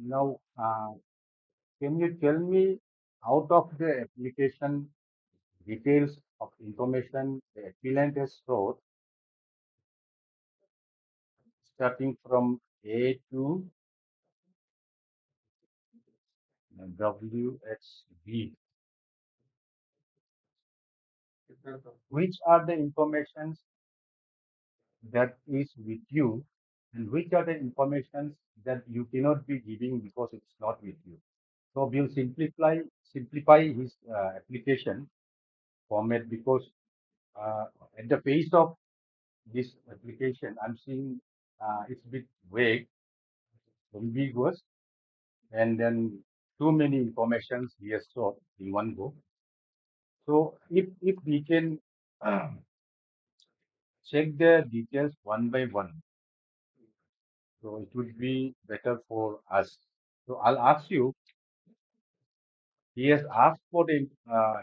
Now, can you tell me out of the application details of information the applicant has stored, starting from A to WHB, which are the informations that is with you and which are the informations that you cannot be giving because it's not with you? So we'll simplify his application format because at the face of this application, I'm seeing it's a bit vague, ambiguous, and then too many informations he has stored in one go. So if we can check the details one by one, so it would be better for us. So I'll ask you. He has asked for the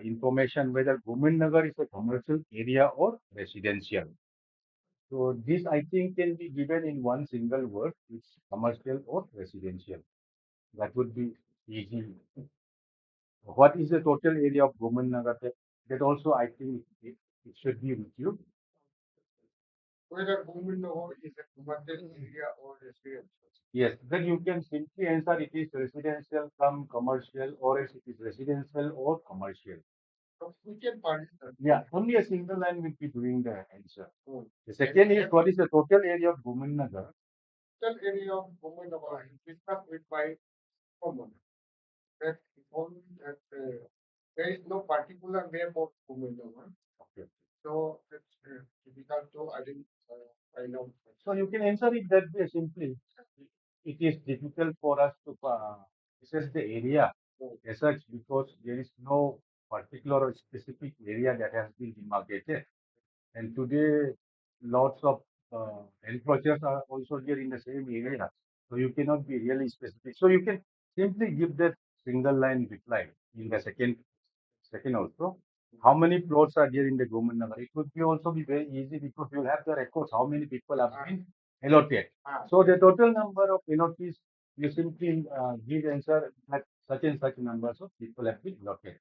information whether Nagar is a commercial area or residential. So this I think can be given in one single word. It's commercial or residential. That would be easy. What is the total area of Nagar? That also I think it should be with you. Yes, then you can simply answer it is residential from commercial or else it is residential or commercial. Yeah, only a single line will be doing the answer. The second is what is the total area of Nagar? Okay. So you can answer it that way simply. It is difficult for us to assess the area as such because there is no particular or specific area that has been demarcated. And today, lots of enclosures are also here in the same area. So you cannot be really specific. So you can simply give that single line reply in the second also. How many plots are there in the government number? It would be also be very easy because you'll have the records, how many people have been allotted. So the total number of allottees, you simply give answer that such and such numbers of people have been allotted.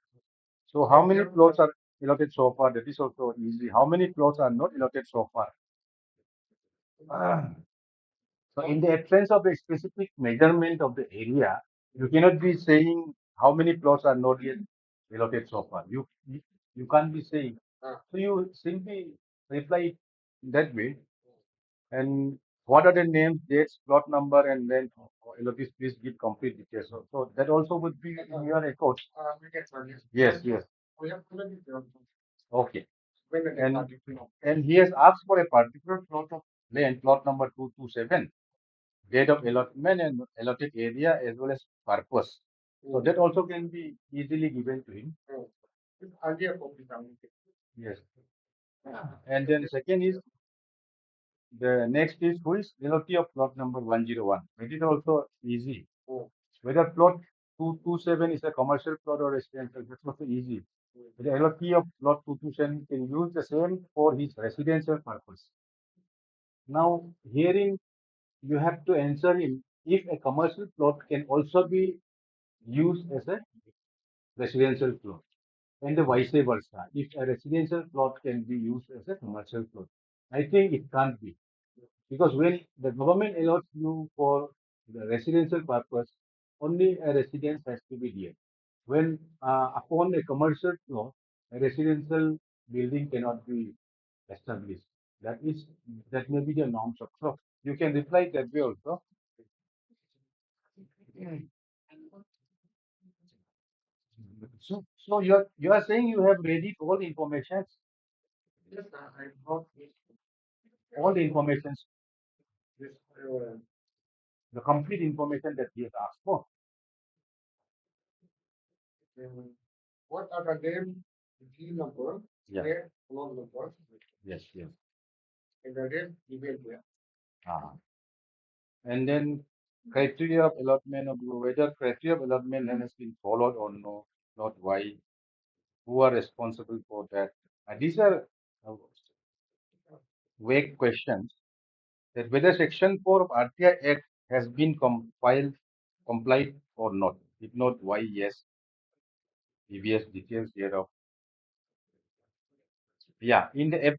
So how many plots are allotted so far? That is also easy. How many plots are not allotted so far? So in the absence of a specific measurement of the area, you cannot be saying how many plots are not yet allotted so far. You can't be saying. So you simply reply that way. And what are the names, dates, plot number, and then allottees, please give complete details. So that also would be in your record. Yes, yes. Okay. And he has asked for a particular plot of land, plot number 227, date of allotment and allotted area as well as purpose. So that also can be easily given to him. Yes. And then second is the next is who is allotee of plot number 101. It is also easy. Whether plot 227 is a commercial plot or residential, that's also easy. The allotee of plot 227 can use the same for his residential purpose. Now, herein you have to answer him if a commercial plot can also be used as a residential plot, and the vice versa. If a residential plot can be used as a commercial plot, I think it can't be because when the government allots you for the residential purpose, only a residence has to be there. When upon a commercial plot, a residential building cannot be established. That may be the norms of so you can reply that way also. So you are saying you have read it all the information, all the information, the complete information that he has asked for. Yeah. Yes, yes. Ah. And then criteria of allotment of whether criteria of allotment has been followed or no, not why, who are responsible for that. These are uh, vague questions that whether Section 4 of RTI Act has been complied or not. If not, why yes. Previous details hereof. Yeah, in the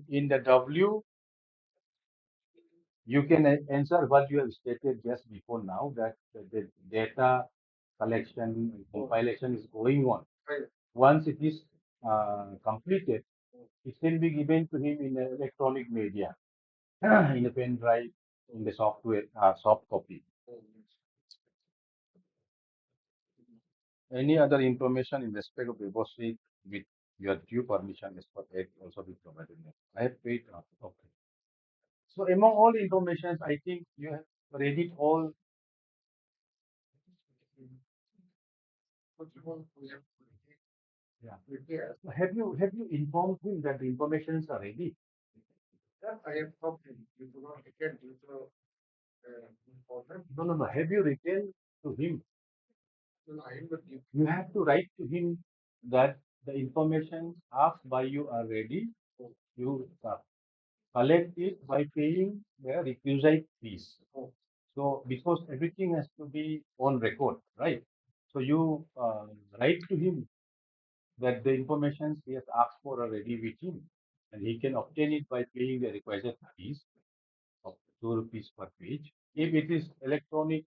in the W, you can answer what you have stated just before now that the data collection and compilation is going on. Once it is completed, it will be given to him in an electronic media, in a pen drive, in the software, soft copy. Any other information in respect of deposit with your due permission is for it also be provided. I have paid. Okay. So among all the information, I think you have read it all. Yeah. So have you informed him that the informations are ready? No, no, no. Have you written to him? You have to write to him that the information asked by you are ready. You collect it by paying the requisite fees. So because everything has to be on record, right? So you write to him that the information he has asked for are ready with him, and he can obtain it by paying the requisite fees of 2 rupees per page. If it is electronic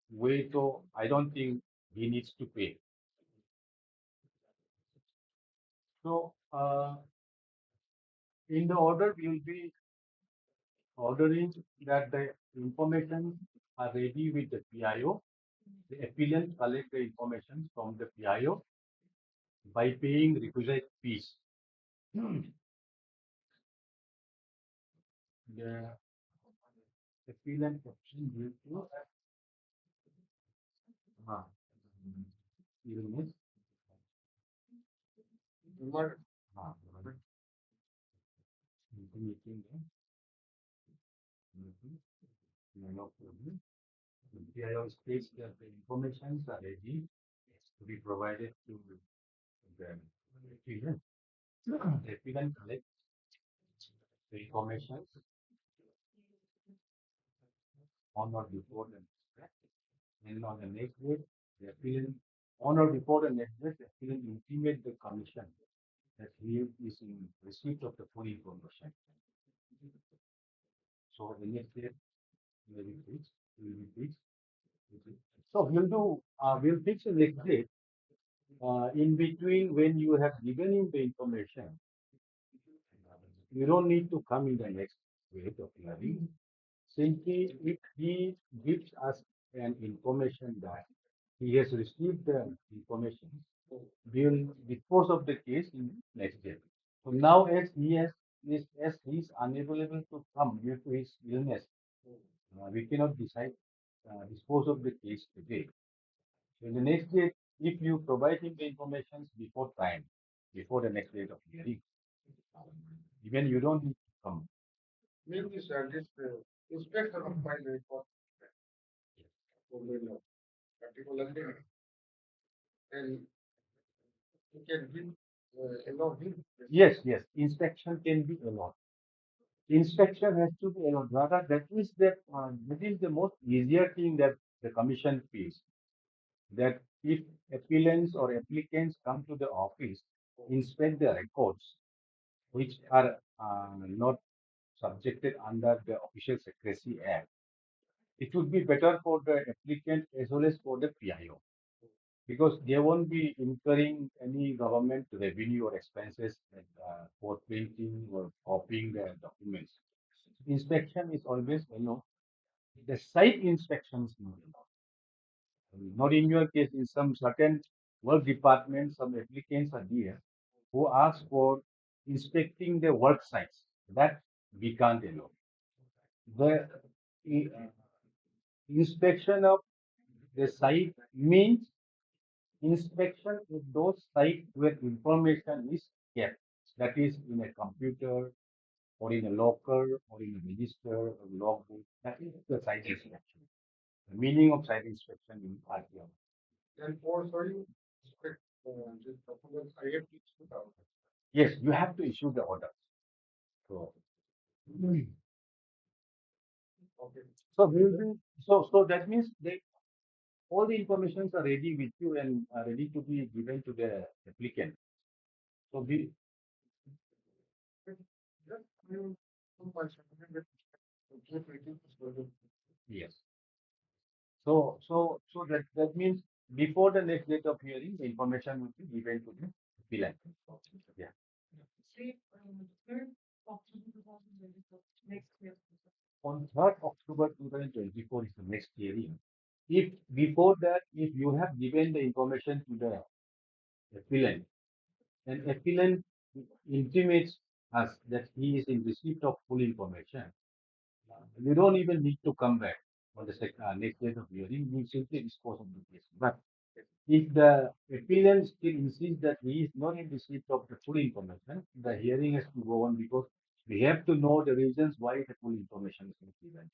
way, so I don't think he needs to pay. So in the order, we will be ordering that the information are ready with the PIO. The appellant collect the information from the PIO by paying requisite fees. The appellant option due to uh, illness हाँ, meeting है, meeting, no problem. The PIO states that the information are ready to be provided to the applicant. The applicant collects the information on or before the next day. And on the next day, the applicant, on or before the next day, the applicant intimate the commission that he is in receipt of the full information. So the next day will be fixed, will be fixed. So we'll fix the next date in between when you have given him the information. You don't need to come in the next wave of hearing. Simply, if he gives us an information that he has received the information, we will dispose of the case in the next day. So now, as he is unable to come due to his illness, we cannot dispose of the case today. So in the next day, if you provide him the information before time, before the next date of hearing, even you don't need to come. Maybe sir, this inspection of my report particularly, and you can give allow him. Yes, yes, inspection can be allowed. Inspection has to be allowed. Rather, that is the most easier thing that the commission feels. That if appellants or applicants come to the office, inspect the records, which are not subjected under the Official Secrecy Act, it would be better for the applicant as well as for the PIO because they won't be incurring any government revenue or expenses for printing or copying the documents. Inspection is always allowed. The site inspections not allowed. Not in your case, in some certain work departments, some applicants are there who ask for inspecting the work sites. That we can't allow. The inspection of the site means inspection of those sites where information is kept. That is in a computer or in a locker or in a register or logbook. That is the site inspection. The meaning of site inspection in RTO. And also you inspect the documents I have to issue the order. Yes, you have to issue the order. So, okay. So that means they all the informations are ready with you and are ready to be given to the applicant. So we yes. So that means before the next date of hearing, the information will be given to the applicant. Yeah. On 3rd October 2024 is the next hearing. If before that, if you have given the information to the applicant, and appellant intimates us that he is in receipt of full information, you don't even need to come back on the next date of hearing. You simply dispose of the case. But if the appellant still insists that he is not in receipt of the full information, the hearing has to go on because we have to know the reasons why the full information is not given.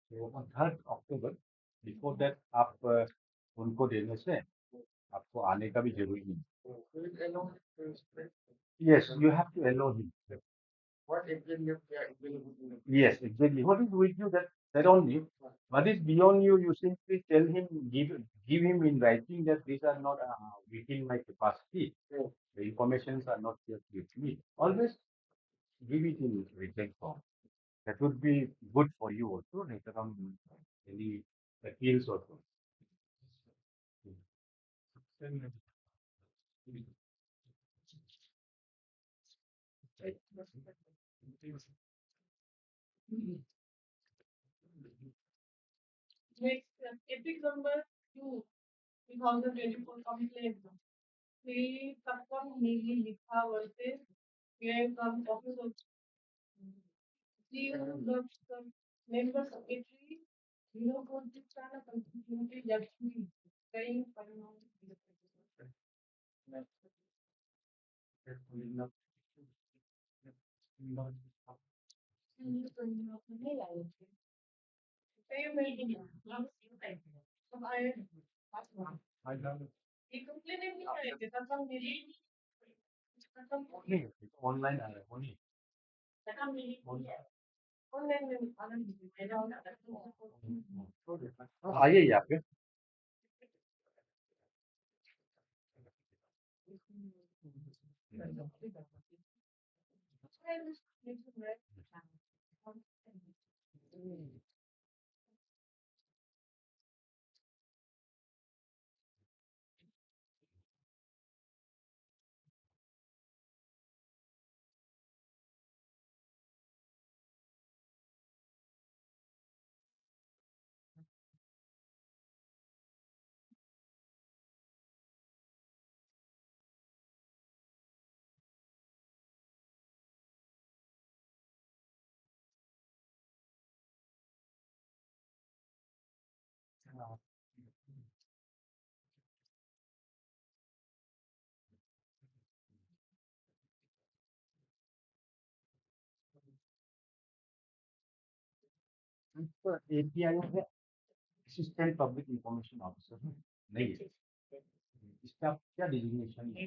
So on 3rd October, before that आप उनको देने से आपको आने का भी जरूरी नहीं. Yes, you have to allow him. What exactly yes, exactly. What is with you that only? What is beyond you? You simply tell him, give him in writing that these are not within my capacity. The informations are not yet with me. Always give it in written form. That would be good for you also later on any appeals also. Right. Next, epic number 2, 2024 complaint. Three custom Negi Likha versus Game from Office of CEO the member secretary, 0.6 constituency Lakshmi, saying online आ रहा है होनी आइए यहाँ पे API है assistant public information officer नहीं है इसका क्या डिजिग्नेशन है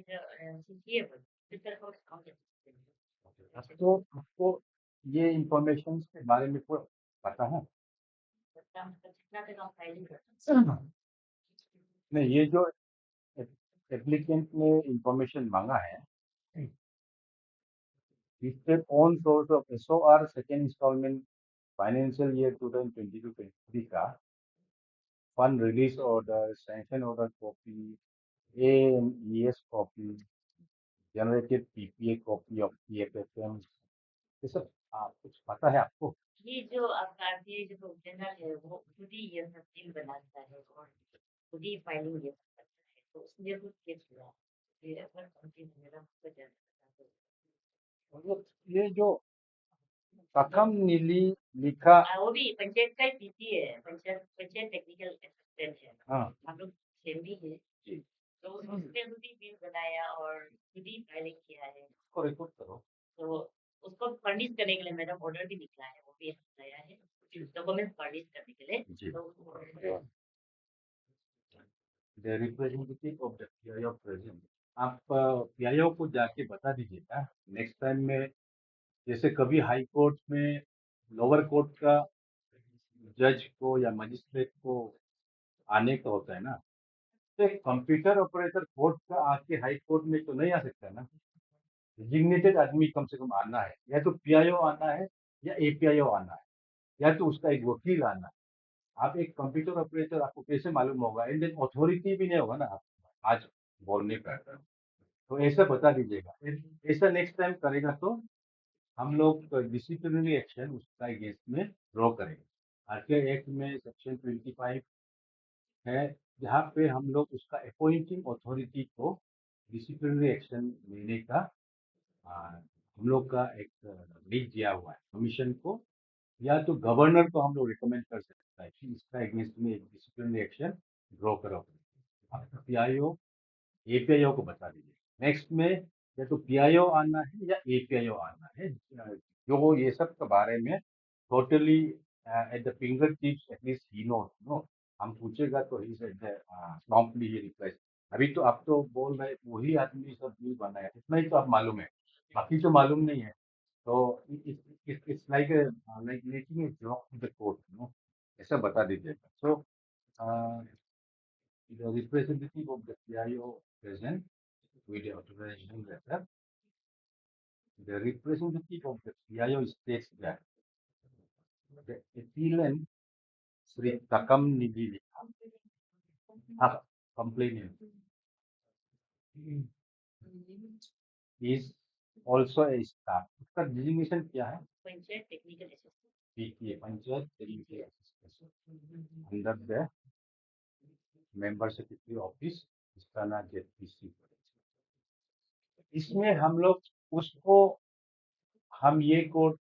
आपको ये इंफॉर्मेशन के बारे में कोई पता है नहीं ये जो एप्लीकेंट ने इंफॉर्मेशन मांगा है इसके on source of SOR second instalment financial year 2022-23 का fund release order sanction order copy AMES copy generated PPA copy of PFFM ये सब कुछ पता है आपको ये जो आपका आरटीआई जो प्रोफेशनल है वो खुद ही ये सब बिल बनाता है और खुद ही फाइलिंग ये सब करता है तो उसमें कुछ केस हुआ फिर अगर कंपनी मेरा को जाना मतलब ये जो प्रथम नीली लिखा वो भी पंचायत का ही पीपी है पंचायत पंचायत टेक्निकल असिस्टेंट है हाँ हम लोग सेम भी है जी तो उसने खुद ही बिल बनाया और खुद ही फाइलिंग किया है उसको रिपोर्ट करो तो उसको फर्निश करने के लिए मैडम ऑर्डर भी निकला है वो भी नया है डॉक्यूमेंट फर्निश करने के लिए जी तो the representative of the PIO present आप पीआईओ को जाके बता दीजिएगा नेक्स्ट टाइम में जैसे कभी हाई कोर्ट में लोअर कोर्ट का जज को या मजिस्ट्रेट को आने का होता है ना तो एक कंप्यूटर ऑपरेटर कोर्ट का आके हाई कोर्ट में तो नहीं आ सकता ना डिजिग्नेटेड आदमी कम से कम आना है या तो पीआईओ आना है या एपीआईओ आना है या तो उसका एक वकील आना है आप एक कंप्यूटर ऑपरेटर आपको कैसे मालूम होगा एंड अथॉरिटी भी नहीं होगा ना आप आज बोलने का तो ऐसा बता दीजिएगा ऐसा नेक्स्ट टाइम करेगा तो हम लोग डिसिप्लिनरी एक्शन उसका अगेंस्ट में ड्रॉ करेंगे आरटीआई एक्ट में सेक्शन 25 है जहाँ पे हम लोग उसका अपॉइंटिंग अथॉरिटी को डिसिप्लिनरी एक्शन लेने का हम लोग का एक लीड दिया हुआ है कमीशन को या तो गवर्नर को हम लोग रिकमेंड कर सकता है कि इसका अगेंस्ट में एक डिसिप्लिनरी एक्शन ड्रॉ करो पीआईओ एपीआईओ को बता दीजिए नेक्स्ट में या तो पीआईओ आना है या एपीआईओ आना है जो ये सब के बारे में totally at the finger tips at least he know हम पूछेगा तो he said promptly he reply अभी तो आप तो बोल रहे वही आदमी सब बिल बनाया इतना ही तो आप मालूम है बाकी तो मालूम नहीं है तो it's like making a job to the court ऐसा बता दीजिएगा so the representative of the PIO present with the authorization letter. The representative of the PIO states that the appellant Sri Takam Nidhi complainant is also a staff. उसका designation क्या है panchayat technical assistant PTA panchayat technical assistant under the member secretary office इसका नाम JPC इसमें हम लोग उसको हम ये कोर्ट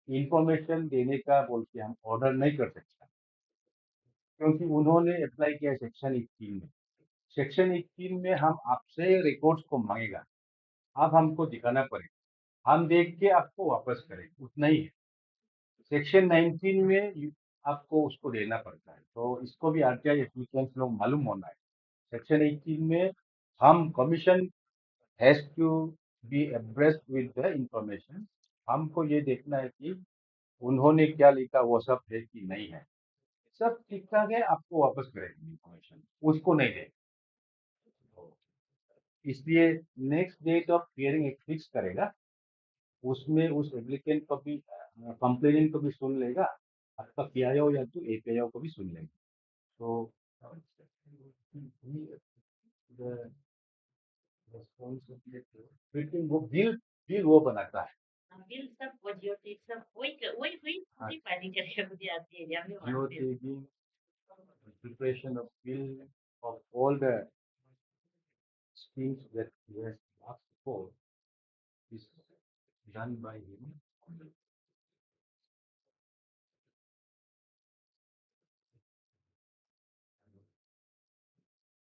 इंफॉर्मेशन देने का बोल के हम ऑर्डर नहीं कर सकते क्योंकि उन्होंने अप्लाई किया सेक्शन 18 में सेक्शन 18 में हम आपसे रिकॉर्ड्स को मांगेगा अब हमको दिखाना पड़ेगा, हम देख के आपको वापस करेंगे, उतना ही है। सेक्शन 19 में आपको उसको देना पड़ता है, तो इसको भी आरटीआई एप्लीकेंट्स लोग मालूम होना है। सेक्शन 18 में हम commission has to be abreast with the information, हमको ये देखना है कि उन्होंने क्या लिखा वो सब है कि नहीं है। सब ठीक ठाक है, आपको वापस करेंगे इंफॉर्मेशन, उसको नहीं देंगे। तो इसलिए नेक्स्ट डेट ऑफ हियरिंग एक फिक्स करेगा, उसमें उस एप्लीकेंट को भी, कंप्लेनेंट को भी सुन लेगा, आपका पीआईओ या तो एपीआईओ को भी सुन लेगा। तो फिर वो बिल बिल वो बनाता है। बिल सब वो जियो टैग सब वही वही पूरी प्लानिंग करके मुझे आती है जब geo tagging, preparation of bill of all the schemes that he has asked for is done by him.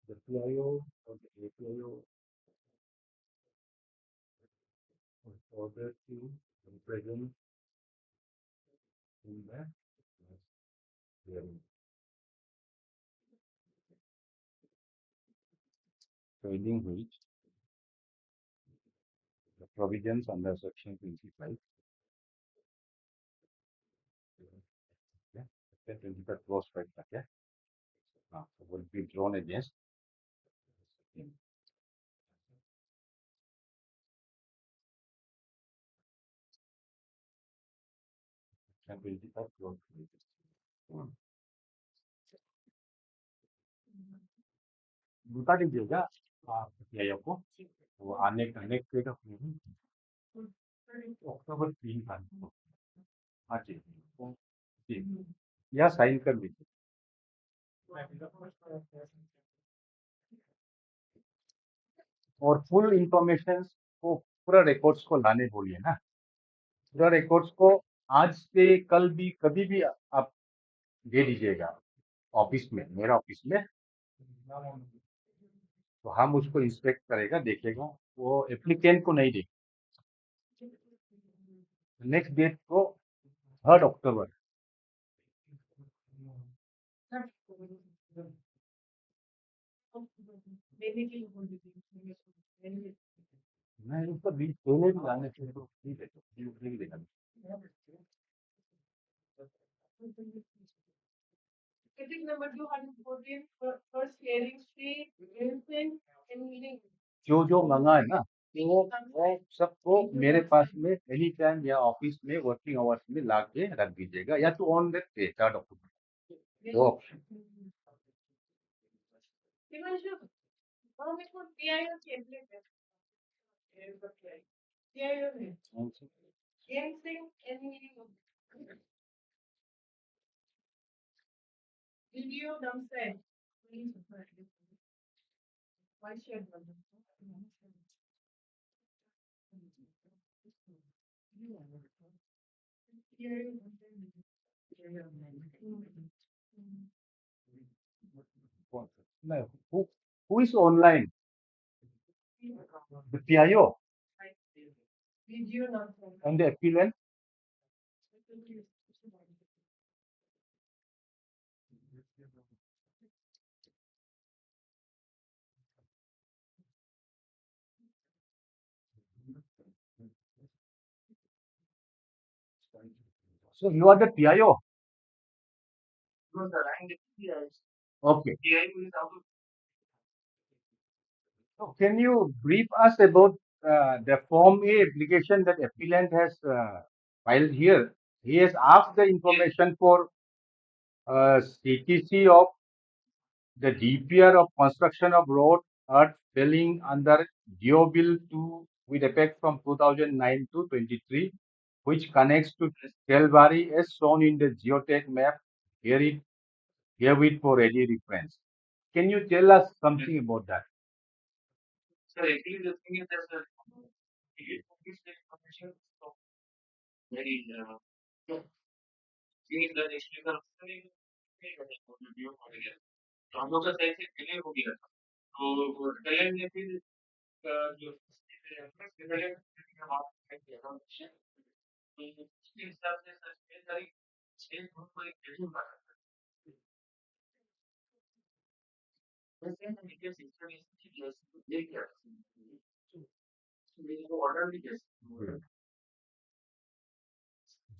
The PIO or the APIO was ordered to be present in the hearing. Failing which the provisions under section 25, yeah, section 25 clause 5 okay, will be drawn against him. Section 25 clause 5. बता दीजिएगा आप PIO को, वो आने का next date of hearing अक्टूबर 3 तारीख को। हाँ जी, तो जी, या साइन कर दीजिए। और फुल इंफॉर्मेशन को, पूरा रिकॉर्ड्स को लाने बोलिए ना, पूरा रिकॉर्ड्स को आज से कल भी कभी भी आप दे दीजिएगा ऑफिस में, मेरा ऑफिस में, तो हम उसको इंस्पेक्ट करेगा, देखेगा, वो एप्लीकेंट को नहीं देगा। नेक्स्ट डेट को 3 अक्टूबर। नहीं, उसको पहले भी लाने थे तो ठीक है, तो नहीं देगा। जो जो मंगा है ना, तो वो सबको मेरे पास में एनी टाइम या ऑफिस में वर्किंग आवर्स में ला के रख दीजिएगा, या तो ऑन दैट डे 3 अक्टूबर, दो option. No, who is online? The PIO and the appellant. So you are the PIO. Okay. So can you brief us about the Form A application that appellant has filed here? He has asked the information for CTC of the DPR of construction of road earth filling under Geo Bill 2 with effect from 2009 to 23, which connects to Telbari as shown in the geotech map herewith for ready reference. Can you tell us something about that?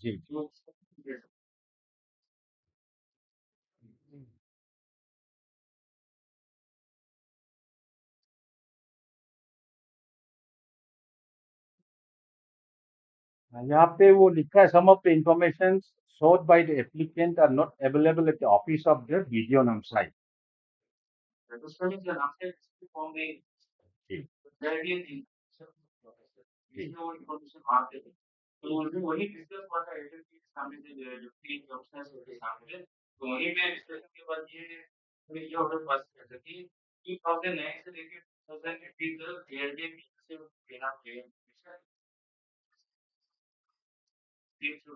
जी यहाँ पे वो लिखा है some of the information sought by the applicant are not available at the office of the video on site. जी जी जी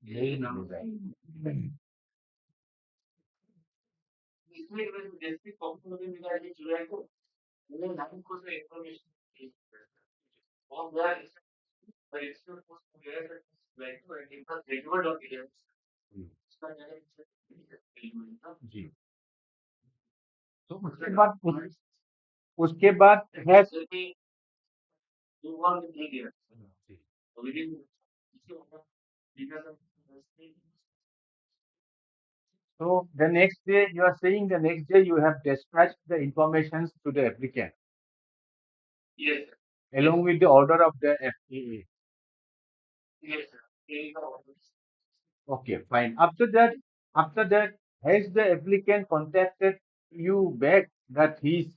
यही मिलेगा जी तो उसके बाद है so the next day you are saying the next day you have dispatched the information to the applicant along with the order of the FAA. Okay, fine. After that, has the applicant contacted you back that he's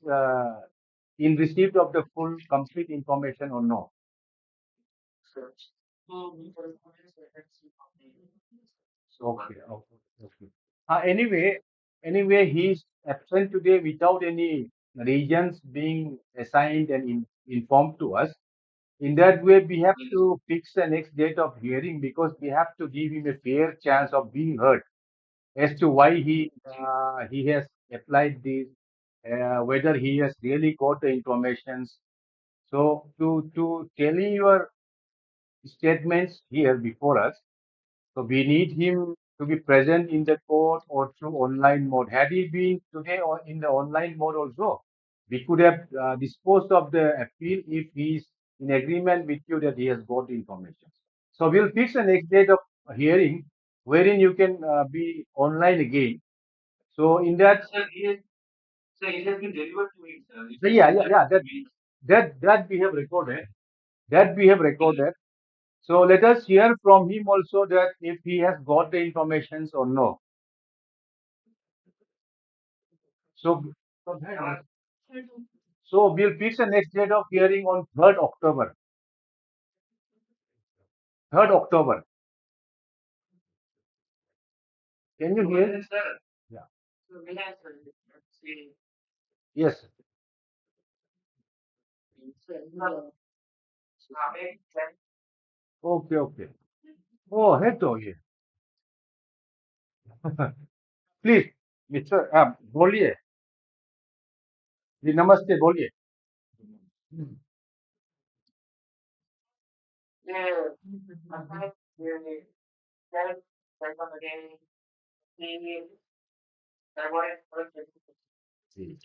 in receipt of the full complete information or no? Okay, okay, okay. Anyway, he's absent today without any reasons being assigned and informed to us. In that way, we have to fix the next date of hearing because we have to give him a fair chance of being heard as to why he has applied this, whether he has really got the information. So to telling your statements here before us, so we need him to be present in the court or through online mode. Had he been today or in the online mode also, we could have disposed of the appeal if he is in agreement with you that he has got the information. So we'll fix the next date of hearing wherein you can be online again. So in that, yeah, that we have recorded. That we have recorded. So let us hear from him also that if he has got the information or no. So, so we'll fix the next date of hearing on 3rd October. 3rd October. Can you hear? Yeah. Yes. Okay, okay. Oh, है तो ये. Please, Mr. बोलिए. जी नमस्ते बोलिए. जी.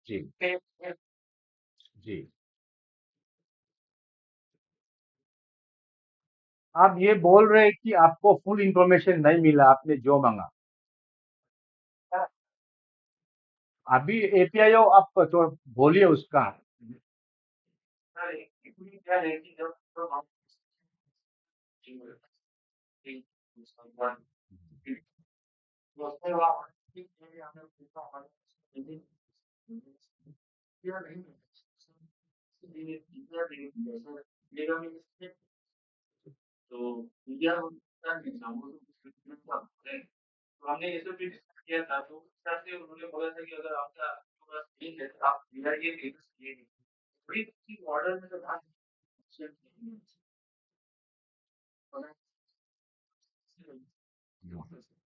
जी जी। आप ये बोल रहे हैं कि आपको फुल इंफॉर्मेशन नहीं मिला, आपने जो मांगा। अभी एपीआई आप तो बोलिए उसका।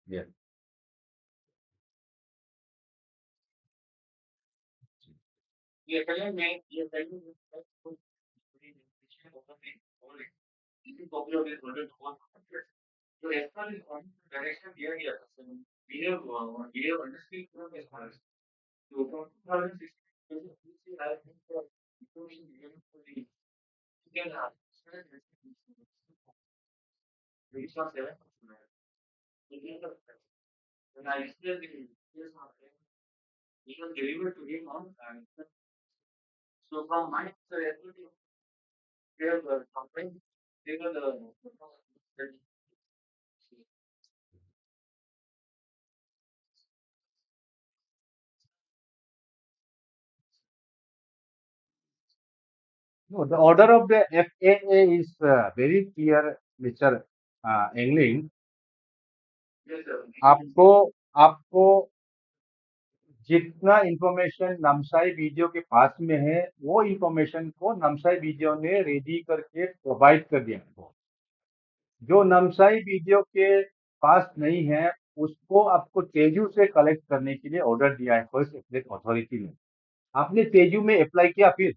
Yes. No, the order of the FAA is very clear, Mr. Engling. आपको आपको जितना इंफॉर्मेशन नमसाई वीडियो के पास में है, वो इंफॉर्मेशन को नमसाई वीडियो ने रेडी करके प्रोवाइड कर दिया आपको। जो नमसाई वीडियो के पास नहीं है, उसको आपको तेजू से कलेक्ट करने के लिए ऑर्डर दिया है फर्स्ट एप्लेट अथॉरिटी ने। आपने तेजू में अप्लाई किया फिर?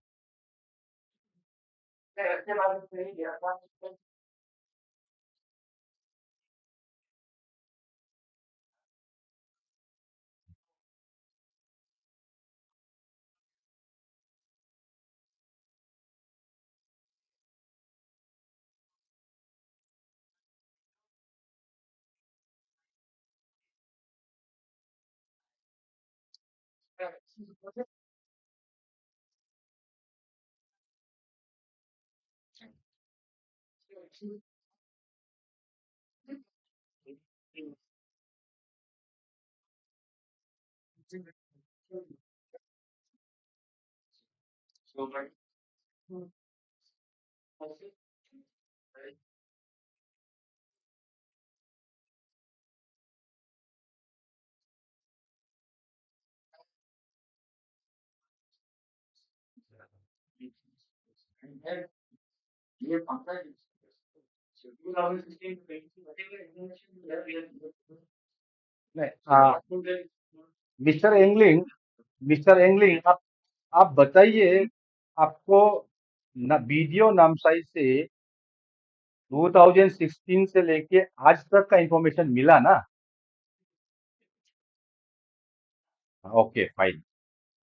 नहीं, मिस्टर एंगलिंग, मिस्टर एंगलिंग, आप बताइए, आपको वीडियो नामसाई से 2016 से लेके आज तक का इंफॉर्मेशन मिला ना? Okay fine.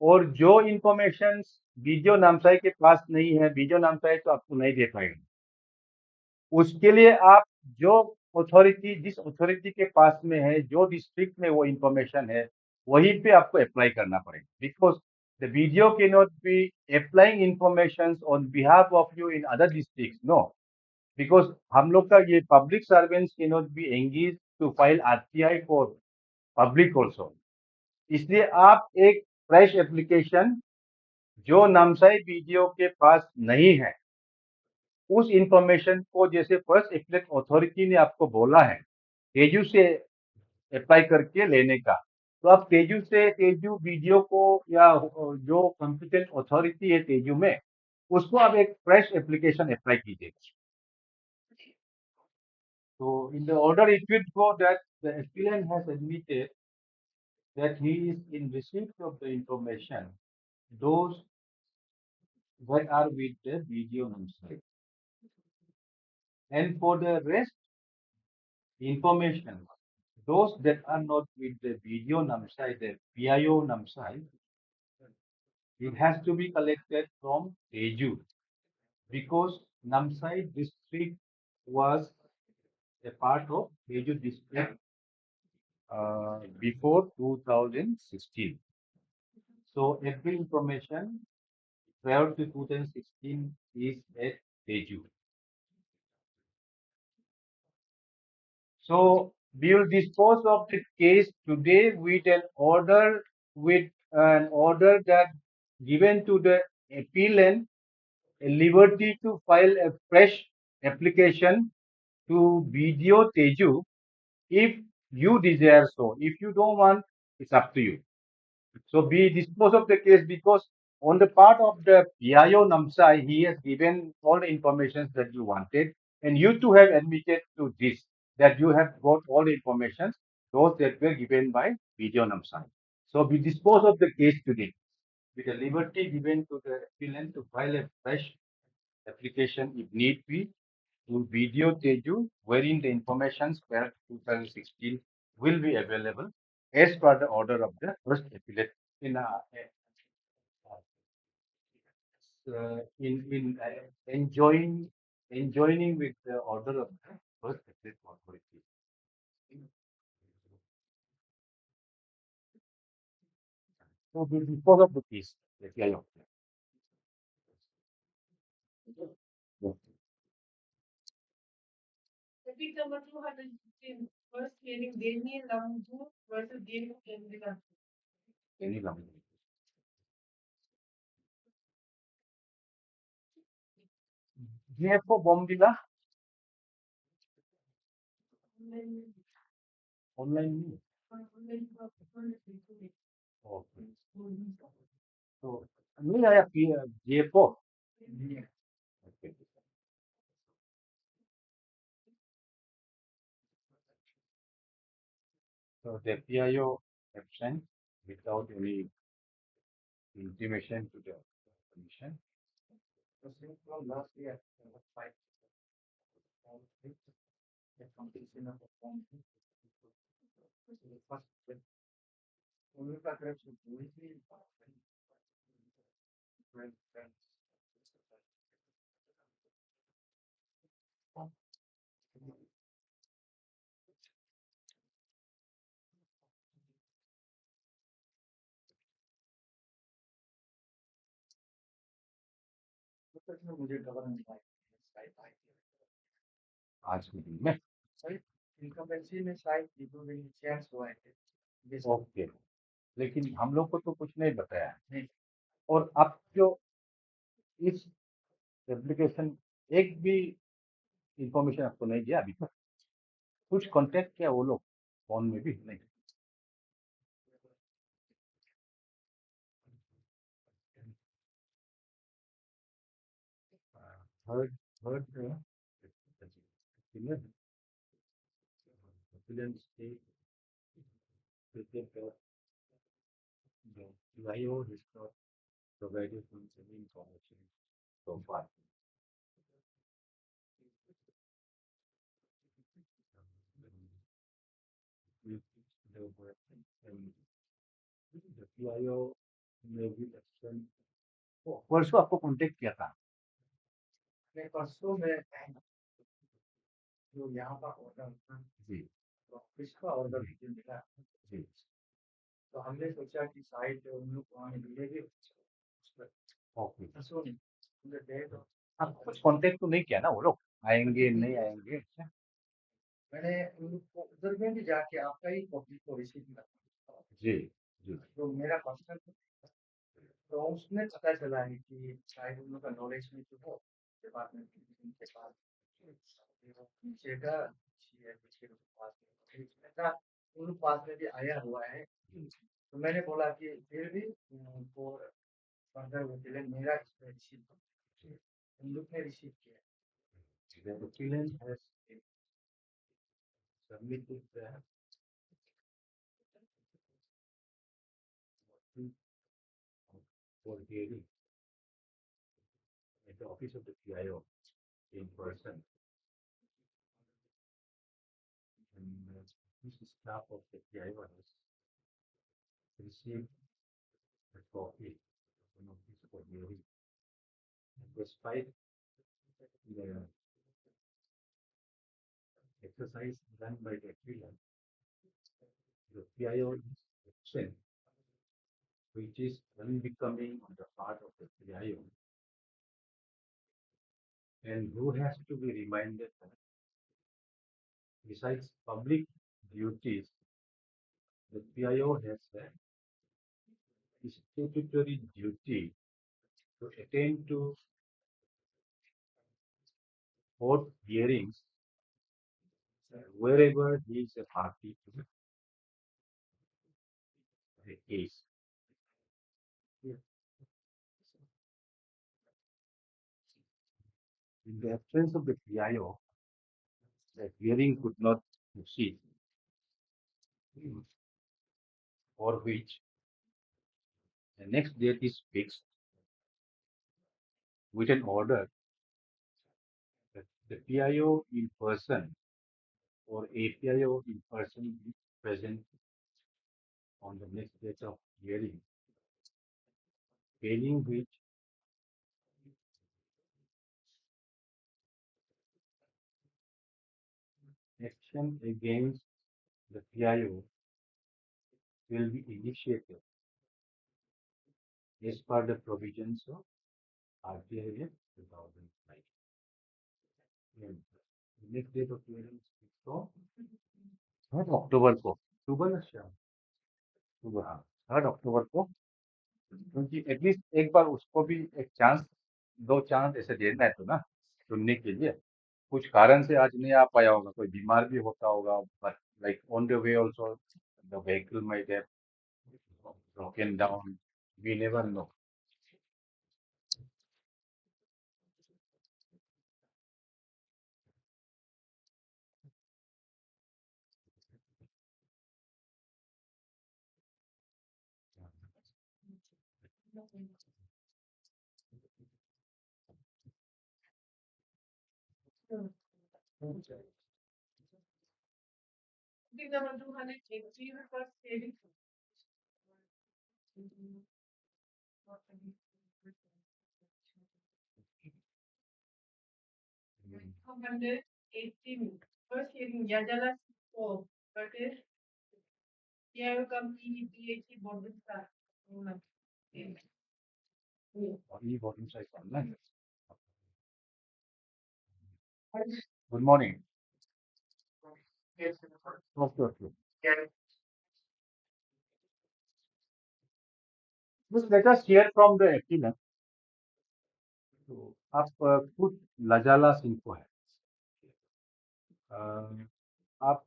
और जो इंफॉर्मेशन वीडियो नामसाई के पास नहीं है, वीडियो नामसाई तो आपको नहीं दे पाएगा। उसके लिए आप जो जिस अथॉरिटी के पास में है, जो डिस्ट्रिक्ट में वो इंफॉर्मेशन है, वहीं पे आपको अप्लाई करना पड़ेगा। बिकॉज द वीडियो के not be applying information on behalf of you in other district, no. Because हम लोग का ये पब्लिक सर्वेंट्स के not be engage to file RTI for public also. इसलिए आप एक फ्रेश एप्लीकेशन जो नामसाई वीडियो के पास नहीं है, उस इंफॉर्मेशन को जैसे फर्स्ट एप्लेट अथॉरिटी ने आपको बोला है तेजू से अप्लाई करके लेने का, तो आप तेजू से तेजू वीडियो को या जो कॉम्पिटेंट अथॉरिटी है तेजू में, उसको आप एक फ्रेश एप्लीकेशन अप्लाई कीजिएगा। तो in the order it will go that the aspirant has admitted that he is in receipt of the information, those that are with the video website. And for the rest information, those that are not with the video website, the PIO website, it has to be collected from Teju because Namsai district was a part of Teju district before 2016. So every information prior to 2016 is at Teju. So we will dispose of the case today with an order that given to the appellant a liberty to file a fresh application to video Teju if you desire so. If you don't want, it's up to you. So we dispose of the case because on the part of the PIO Namsai, he has given all the information that you wanted, and you too have admitted to this that you have got all the information those that were given by video Namsai. So we dispose of the case today with the liberty given to the appellant to file a fresh application if need be to video Teju, wherein the information per 2016 will be available as per the order of the first appellate in enjoining with the order of the first appellate authority. So we dispose of the case. Yeah, yeah. Yeah. Any number. GFO Bombilla online. Okay. So, me, I have GFO. Okay. So the PIO absent without any intimation to the commission. From last year, five the completion of the form. The first only paragraph should be मुझे government आज के दिन में सही incumbency में शायद रिप्रूविंग change हुआ है ओके लेकिन हम लोग को तो कुछ नहीं बताया नहीं और अब जो इस एप्लीकेशन एक भी इंफॉर्मेशन आपको नहीं दिया अभी तक कुछ कांटेक्ट किया वो लोग फोन में भी नहीं third third state the PIO has not provided any information so far. If the and the PIO may be absent. परसों आपको कांटेक्ट किया था मैं परसों में जो यहाँ का ऑर्डर था जी तो किसका ऑर्डर मिला जी तो हमने सोचा कि शायद उन लोग वहाँ मिलेंगे ओके परसों नहीं मुझे डेट आपको कुछ कांटेक्ट तो नहीं किया ना वो लोग आएंगे नहीं आएंगे मैंने उनको उधर में भी जाके आपका ही कॉपी को रिसीव किया जी जी तो मेरा पर्सनल तो उसमें पता चला है कि शायद उन लोग का नॉलेज में जो हो डिपार्टमेंट के पास नीचे का पीछे के पास इसमें था उन पास में भी आया हुआ है तो मैंने बोला कि फिर भी उनको फर्दर वो के लिए मेरा इसमें रिसीव उन लोग ने रिसीव किया The appellant has submitted the for hearing. the office of the PIO in person, and this staff of the PIO has received a copy of an office for hearing. And despite the exercise done by the applicant, the PIO is action which is unbecoming on the part of the PIO, and who has to be reminded that besides public duties, the PIO has a statutory duty to attend to court hearings wherever he is a party to the case. In the absence of the PIO, the hearing could not proceed, for which the next date is fixed with an order that the PIO in person or APIO in person be present on the next date of hearing, failing which action against the PIO will be initiated as per the provisions of RTI Act 2005. And the next date of hearing is fixed on 3rd अक्टूबर को, अक्टूबर या शाम, अक्टूबर, हाँ 3rd अक्टूबर को, क्योंकि at least एक बार उसको भी एक चांस, दो चांस ऐसे देना है तो ना सुनने के लिए। कुछ कारण से आज नहीं आ पाया होगा, कोई बीमार भी होता होगा, but like on the way also the vehicle might have broken down, we never know. E-voting site online. Good morning. Okay, okay. Just let us hear from the applicant. तो आप खुद लजाला सिंह को है, आप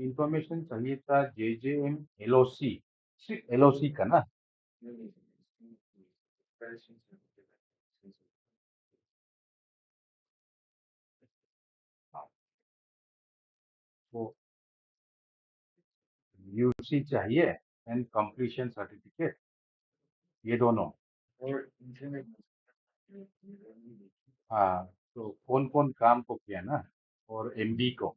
इंफॉर्मेशन चाहिए था JJM LOC, सिर्फ LOC का ना, वो UC चाहिए एंड कंप्लीशन सर्टिफिकेट, ये दोनों। हाँ, तो कौन कौन काम को किया ना, और MD को,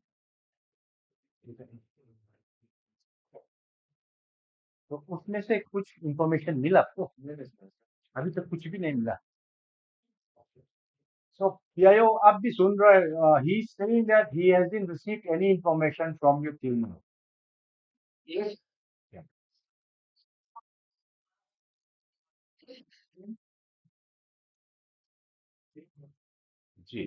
तो उसमें से कुछ इंफॉर्मेशन मिला आपको? अभी तक कुछ भी नहीं मिला। So PIO आप भी सुन रहे हैं, he is saying that he hasn't received any information from you till now. Yes. Yeah. जी।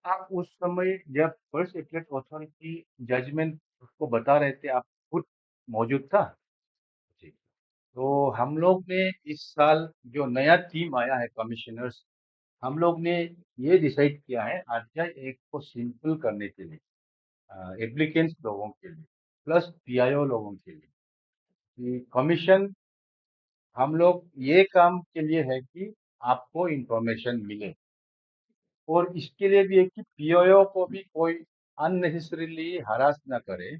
आप उस समय जब फर्स्ट एपीलेट अथॉरिटी जजमेंट उसको बता रहे थे, आप खुद मौजूद था? जी। तो हम लोग ने इस साल जो नया टीम आया है कमिश्नर्स, हम लोग ने ये डिसाइड किया है आरटीआई एक्ट को सिंपल करने के लिए, एप्लीकेंट्स लोगों के लिए प्लस पीआईओ लोगों के लिए कि कमीशन, हम लोग ये काम के लिए है कि आपको इंफॉर्मेशन मिले, और इसके लिए भी है कि पीआईओ को भी कोई अननेसेसरीली हरास ना करे,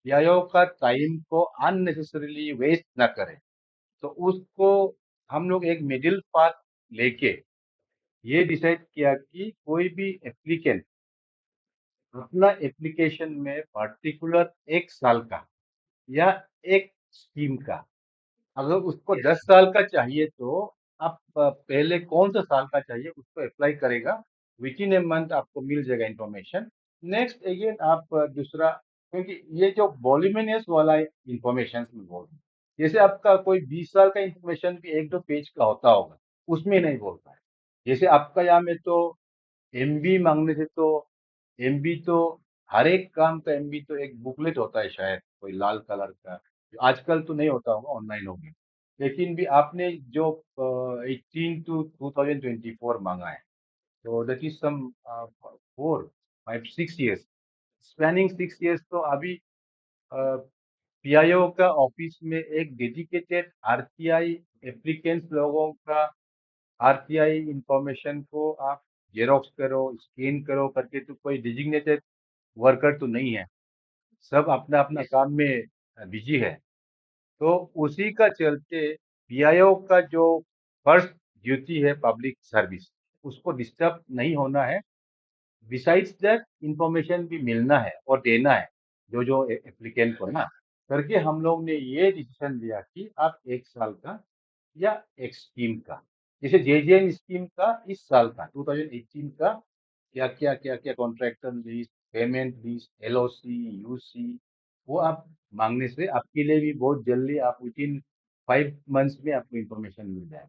पीआईओ का टाइम को अननेसेसरीली वेस्ट ना करे। तो उसको हम लोग एक मिडिल पाथ लेके ये डिसाइड किया कि कोई भी एप्लीकेंट अपना एप्लीकेशन में पर्टिकुलर एक साल का या एक स्कीम का, अगर उसको 10 साल का चाहिए तो आप पहले कौन सा साल का चाहिए उसको अप्लाई करेगा, विच इन ए मंथ आपको मिल जाएगा इंफॉर्मेशन। नेक्स्ट अगेन आप दूसरा, क्योंकि ये जो वॉल्यूमिनस वाला इंफॉर्मेशन में बोल रहे हैं, जैसे आपका कोई 20 साल का इंफॉर्मेशन भी एक दो पेज का होता होगा, उसमें नहीं बोलता है। जैसे आपका यहाँ में तो एमबी मांगने से तो एमबी तो हर एक काम का एमबी तो एक बुकलेट होता है, शायद कोई लाल कलर का, आजकल तो नहीं होता होगा, ऑनलाइन हो गया। लेकिन भी आपने जो 18 to 2024 मांगा है, तो that is some 4 5 6 years, spanning 6 years। तो अभी पीआईओ का ऑफिस में एक डेडिकेटेड आरटीआई एप्लीकेंट्स लोगों का आरटीआई इंफॉर्मेशन को आप जेरोक्स करो, स्कैन करो करके, तो कोई डिजिग्नेटेड वर्कर तो नहीं है, सब अपना अपना काम में बिजी है। तो उसी का चलते पीआईओ का जो फर्स्ट ड्यूटी है पब्लिक सर्विस, उसको डिस्टर्ब नहीं होना है। बिसाइड्स दैट इंफॉर्मेशन भी मिलना है और देना है जो जो एप्लीकेंट को ना, करके हम लोग ने ये डिसीजन लिया कि आप एक साल का या एक स्कीम का, जैसे जेजेएम स्कीम का इस साल का 2018 का क्या क्या क्या क्या contractor list, payment list, LOC, UC, वो आप मांगने से आपके लिए भी बहुत जल्दी, आप विद इन 5 months में आपको इंफॉर्मेशन मिल जाए।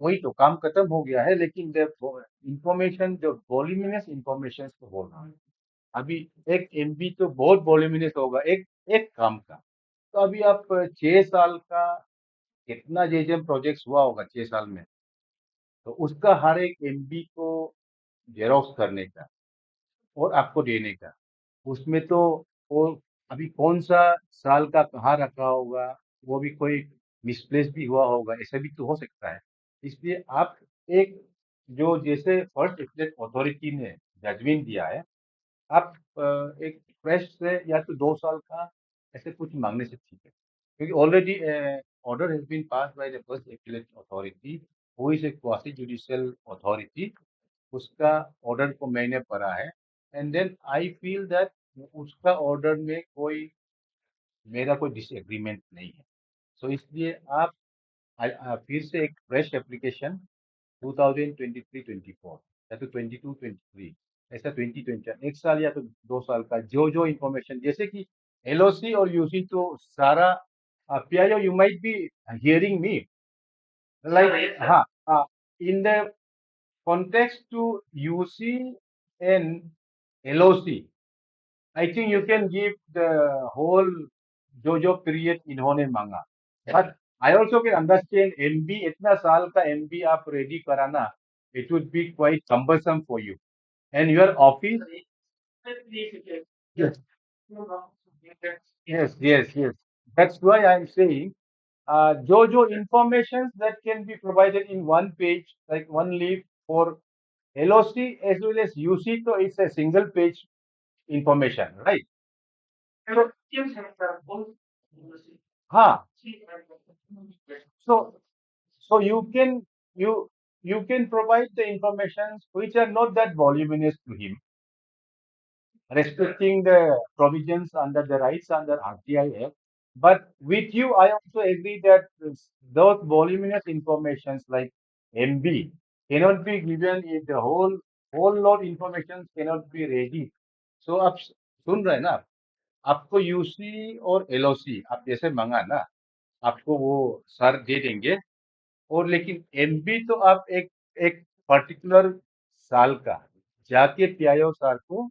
वही तो काम खत्म हो गया है, लेकिन इंफॉर्मेशन जो वॉल्यूमिनस इंफॉर्मेशन को बोल रहा हूँ, अभी एक एमबी तो बहुत वॉल्यूमिनस होगा एक एक काम का। तो अभी आप 6 साल का कितना जेजेएम प्रोजेक्ट हुआ होगा 6 साल में, तो उसका हर एक एमबी को जेरोक्स करने का और आपको देने का, उसमें तो वो अभी कौन सा साल का कहाँ रखा होगा, वो भी कोई मिसप्लेस भी हुआ होगा, ऐसा भी तो हो सकता है। इसलिए आप एक जो जैसे फर्स्ट एपीलेट अथॉरिटी ने जजमेंट दिया है, आप एक फ्रेश से या तो 2 साल का ऐसे कुछ मांगने से ठीक है, क्योंकि already order has been pass by the first appellate authority, who is a quasi judicial authority. उसका ऑर्डर को मैंने पढ़ा है, and then I feel that उसका ऑर्डर में कोई मेरा कोई डिसएग्रीमेंट नहीं है। सो इसलिए आप फिर से एक फ्रेश एप्लीकेशन 2023-24 या तो 22-23, ऐसा 2020 एक साल या तो 2 साल का जो जो इंफॉर्मेशन, जैसे कि एलओसी और यूसी तो सारा, PIO you might be hearing me, like हाँ, in the context to UC and LOC, I think you can give the whole जो period इन्होंने मांगा। But I also can understand MB, इतना साल का MB आप रेडी कराना, it would be quite cumbersome for you and your office। Yes, yes, that's why I'm saying जो information that can be provided in one page, like one leaf for LOC as well as UC, so it's a single page information, right? So, हाँ, so so you you can provide the information which are not that voluminous to him, respecting the provisions under the rights under RTI Act. But with you, I also agree that those voluminous informations like MB cannot be given if the whole lot information cannot be ready सो आप सुन रहे हैं ना, आपको UC और LOC आप जैसे मांगा ना, आपको वो सर दे देंगे। और लेकिन एमबी तो आप एक एक पर्टिकुलर साल का जाके पीआईओ सर को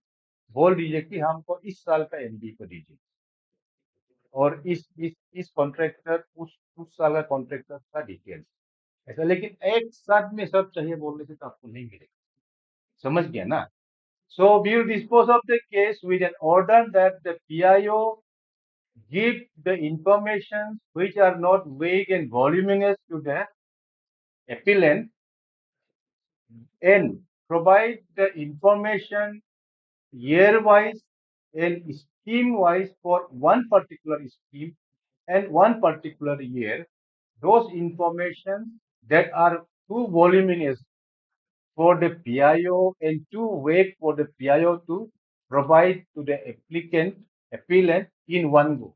बोल दीजिए कि हमको इस साल का एमबी को दीजिए, और इस कॉन्ट्रैक्टर उस साल का कॉन्ट्रैक्टर का डिटेल्स ऐसा। लेकिन एक साथ में सब चाहिए बोलने से तो आपको नहीं मिलेगा। समझ गया ना? So we will dispose of the case with an order that the PIO give the information which are not vague and voluminous to the appellant, and provide the information year-wise and scheme-wise for one particular scheme and one particular year. Those information that are too voluminous for the PIO and too vague for the PIO to provide to the appellant in one go.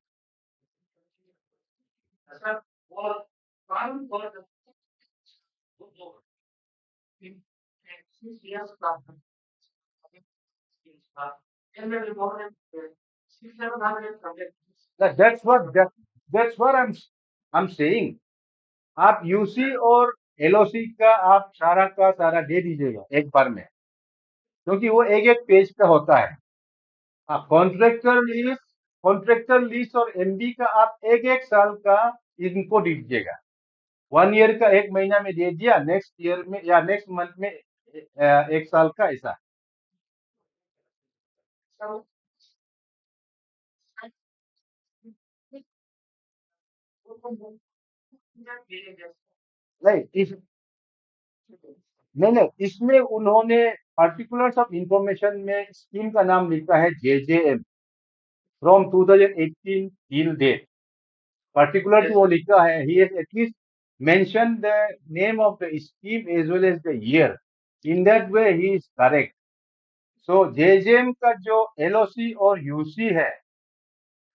That's what I'm saying. आप UC और LOC का आप सारा का सारा दे दीजिएगा एक बार में, क्योंकि वो एक एक पेज का होता है। हाँ, कॉन्ट्रैक्टर लीज और एमबी का आप एक एक साल का इनको दीजिएगा। 1 ईयर का एक महीना में दे दिया, नेक्स्ट ईयर में या नेक्स्ट मंथ में एक साल का, ऐसा। नहीं इस नहीं नहीं, इसमें उन्होंने पार्टिकुलर्स ऑफ इंफॉर्मेशन में स्कीम का नाम लिखा है JJM from 2018 till date. particular वो लिखा है, he has at least mentioned the name of the scheme as well as the year. In that way he is correct. So JJM का जो एलओसी और यूसी है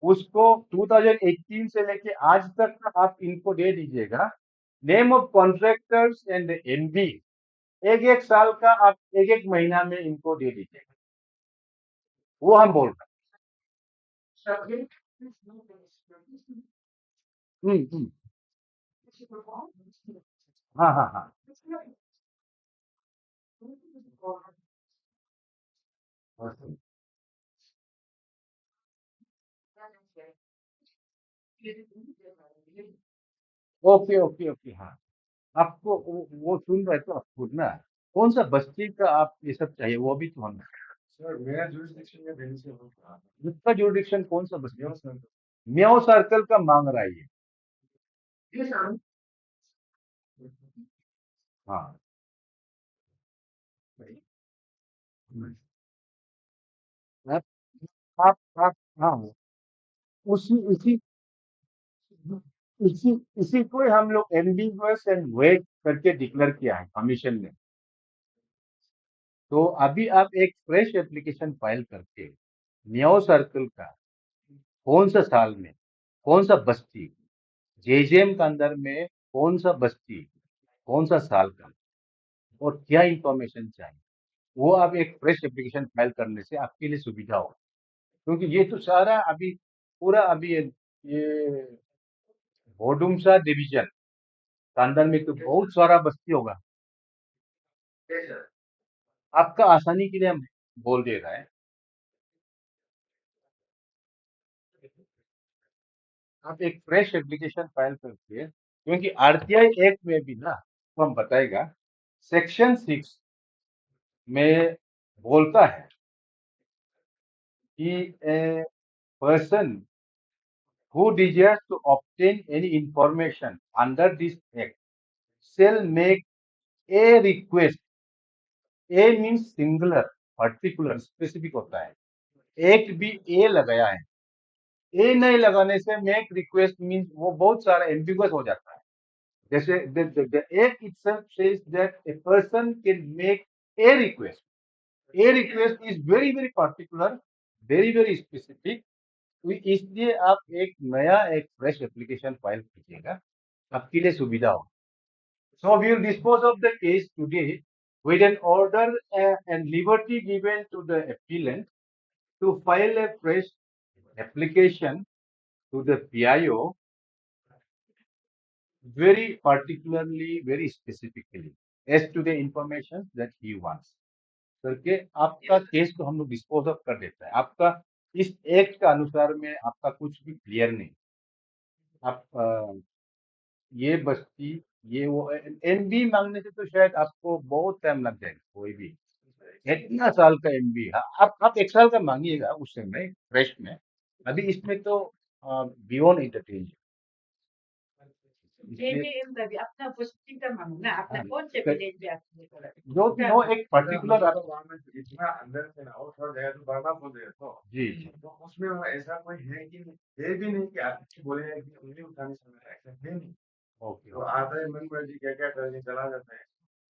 उसको 2018 से लेके आज तक का आप इनको दे दीजिएगा। Name of contractors and MB एक एक साल का आप एक एक महीना में इनको दे दीजिएगा। वो हम बोल रहे हैं। हाँ हाँ हाँ। ओके ओके ओके, हाँ। आपको वो सुन रहे तो आप खुद ना, कौन सा बस्ती का आप ये सब चाहिए वो भी तो हम। सर मेरा जुरिस्डिक्शन में बेनिफिशियल होगा। उसका जुरिस्डिक्शन कौन सा बस्ती? म्याओ सर्कल का मांग रहा है ये। हाँ। आप आप हाँ, उसी उसी इसी इसी को ही हम लोग एम्बिगुअस एंड वेग करके डिक्लेयर किया है कमीशन ने। तो अभी आप एक फ्रेश एप्लीकेशन फाइल करके म्याओ सर्कल का कौन सा साल में कौन सा बस्ती, जेजेएम के अंदर में कौन सा बस्ती, कौन सा साल का, और क्या इंफॉर्मेशन चाहिए, वो आप एक फ्रेश एप्लीकेशन फाइल करने से आपके लिए सुविधा हो। क्योंकि ये तो सारा अभी पूरा अभी ये बोडुमसा डिवीजन के अंदर में तो बहुत सारा बस्ती होगा। आपका आसानी के लिए हम बोल दे रहा है। आप एक फ्रेश एप्लीकेशन फाइल करके, क्योंकि आरटीआई एक्ट में भी ना तो हम बताएगा, सेक्शन 6 में बोलता है कि a person who desires to obtain any information under this act shall make a request. A means singular, particular, specific होता है। एक्ट भी ए लगाया है। ए नहीं लगाने से मेक रिक्वेस्ट मीन्स वो बहुत सारा एम्बिगुअस हो जाता है। जैसे the act itself says that a person can make a request. A request is very very particular, very very specific। तो इसलिए आप एक नया एक फ्रेश एप्लीकेशन फाइल कीजिएगा, आपके लिए सुविधा हो। So we will dispose of the case today with an order and liberty given to the appellant to file a fresh application to the PIO very particularly, very specifically as to the information that he wants. करके आपका case को हम लोग dispose of कर देता है। आपका इस एक्ट का अनुसार में आपका कुछ भी क्लियर नहीं। आप ये बस्ती ये वो एमबी मांगने से तो शायद आपको बहुत टाइम लग जाएगा। कोई भी इतना साल का एमबी आप एक साल का मांगिएगा उस समय फ्रेश में। अभी इसमें तो बियॉन्ड एंटरटेन JJM अपना पुस्तिका मांगना अपना कौन से विलेज में आपने जो एक पर्टिकुलर इतना अंदर से ना और थोड़ा जगह तो बर्बाद हो गया जी तो उसमें वो ऐसा कोई है कि ये भी नहीं कि आप बोले कि उंगली उठाने समय ऐसा है नहीं। ओके तो आता है मन मर्जी क्या क्या करके चला जाता है।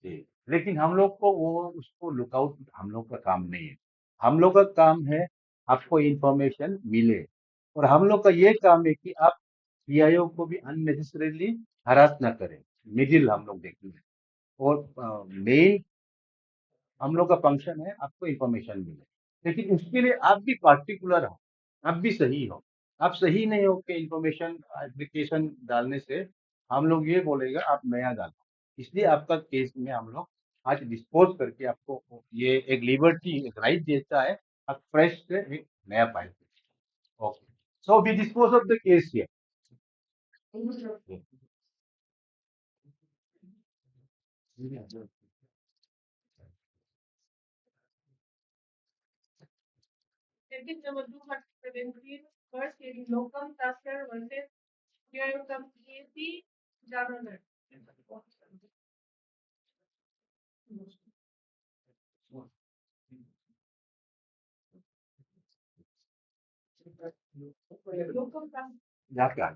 जी। लेकिन हम लोग को वो उसको लुकआउट हम लोग का काम नहीं है। हम लोग का काम है आपको इंफॉर्मेशन मिले और हम लोग का ये काम है कि आप पीआईओ को भी अननेसेसरीली हरास ना करें। मिडिल हम लोग देखेंगे और मेन हम लोग का फंक्शन है आपको इंफॉर्मेशन मिले। लेकिन उसके लिए आप भी पार्टिकुलर हो, आप भी सही हो। आप सही नहीं हो के इंफॉर्मेशन एप्लीकेशन डालने से हम लोग ये बोलेगा आप नया डालो। इसलिए आपका केस में हम लोग आज डिस्पोज करके आपको ये एक लिबर्टी एक राइट देता है। आप फ्रेश से एक नया file. Okay, so we dispose of the case here. Ticket number 217, first hearing, locum tasker versus here comes AC governor. Locum tasker. जाके आ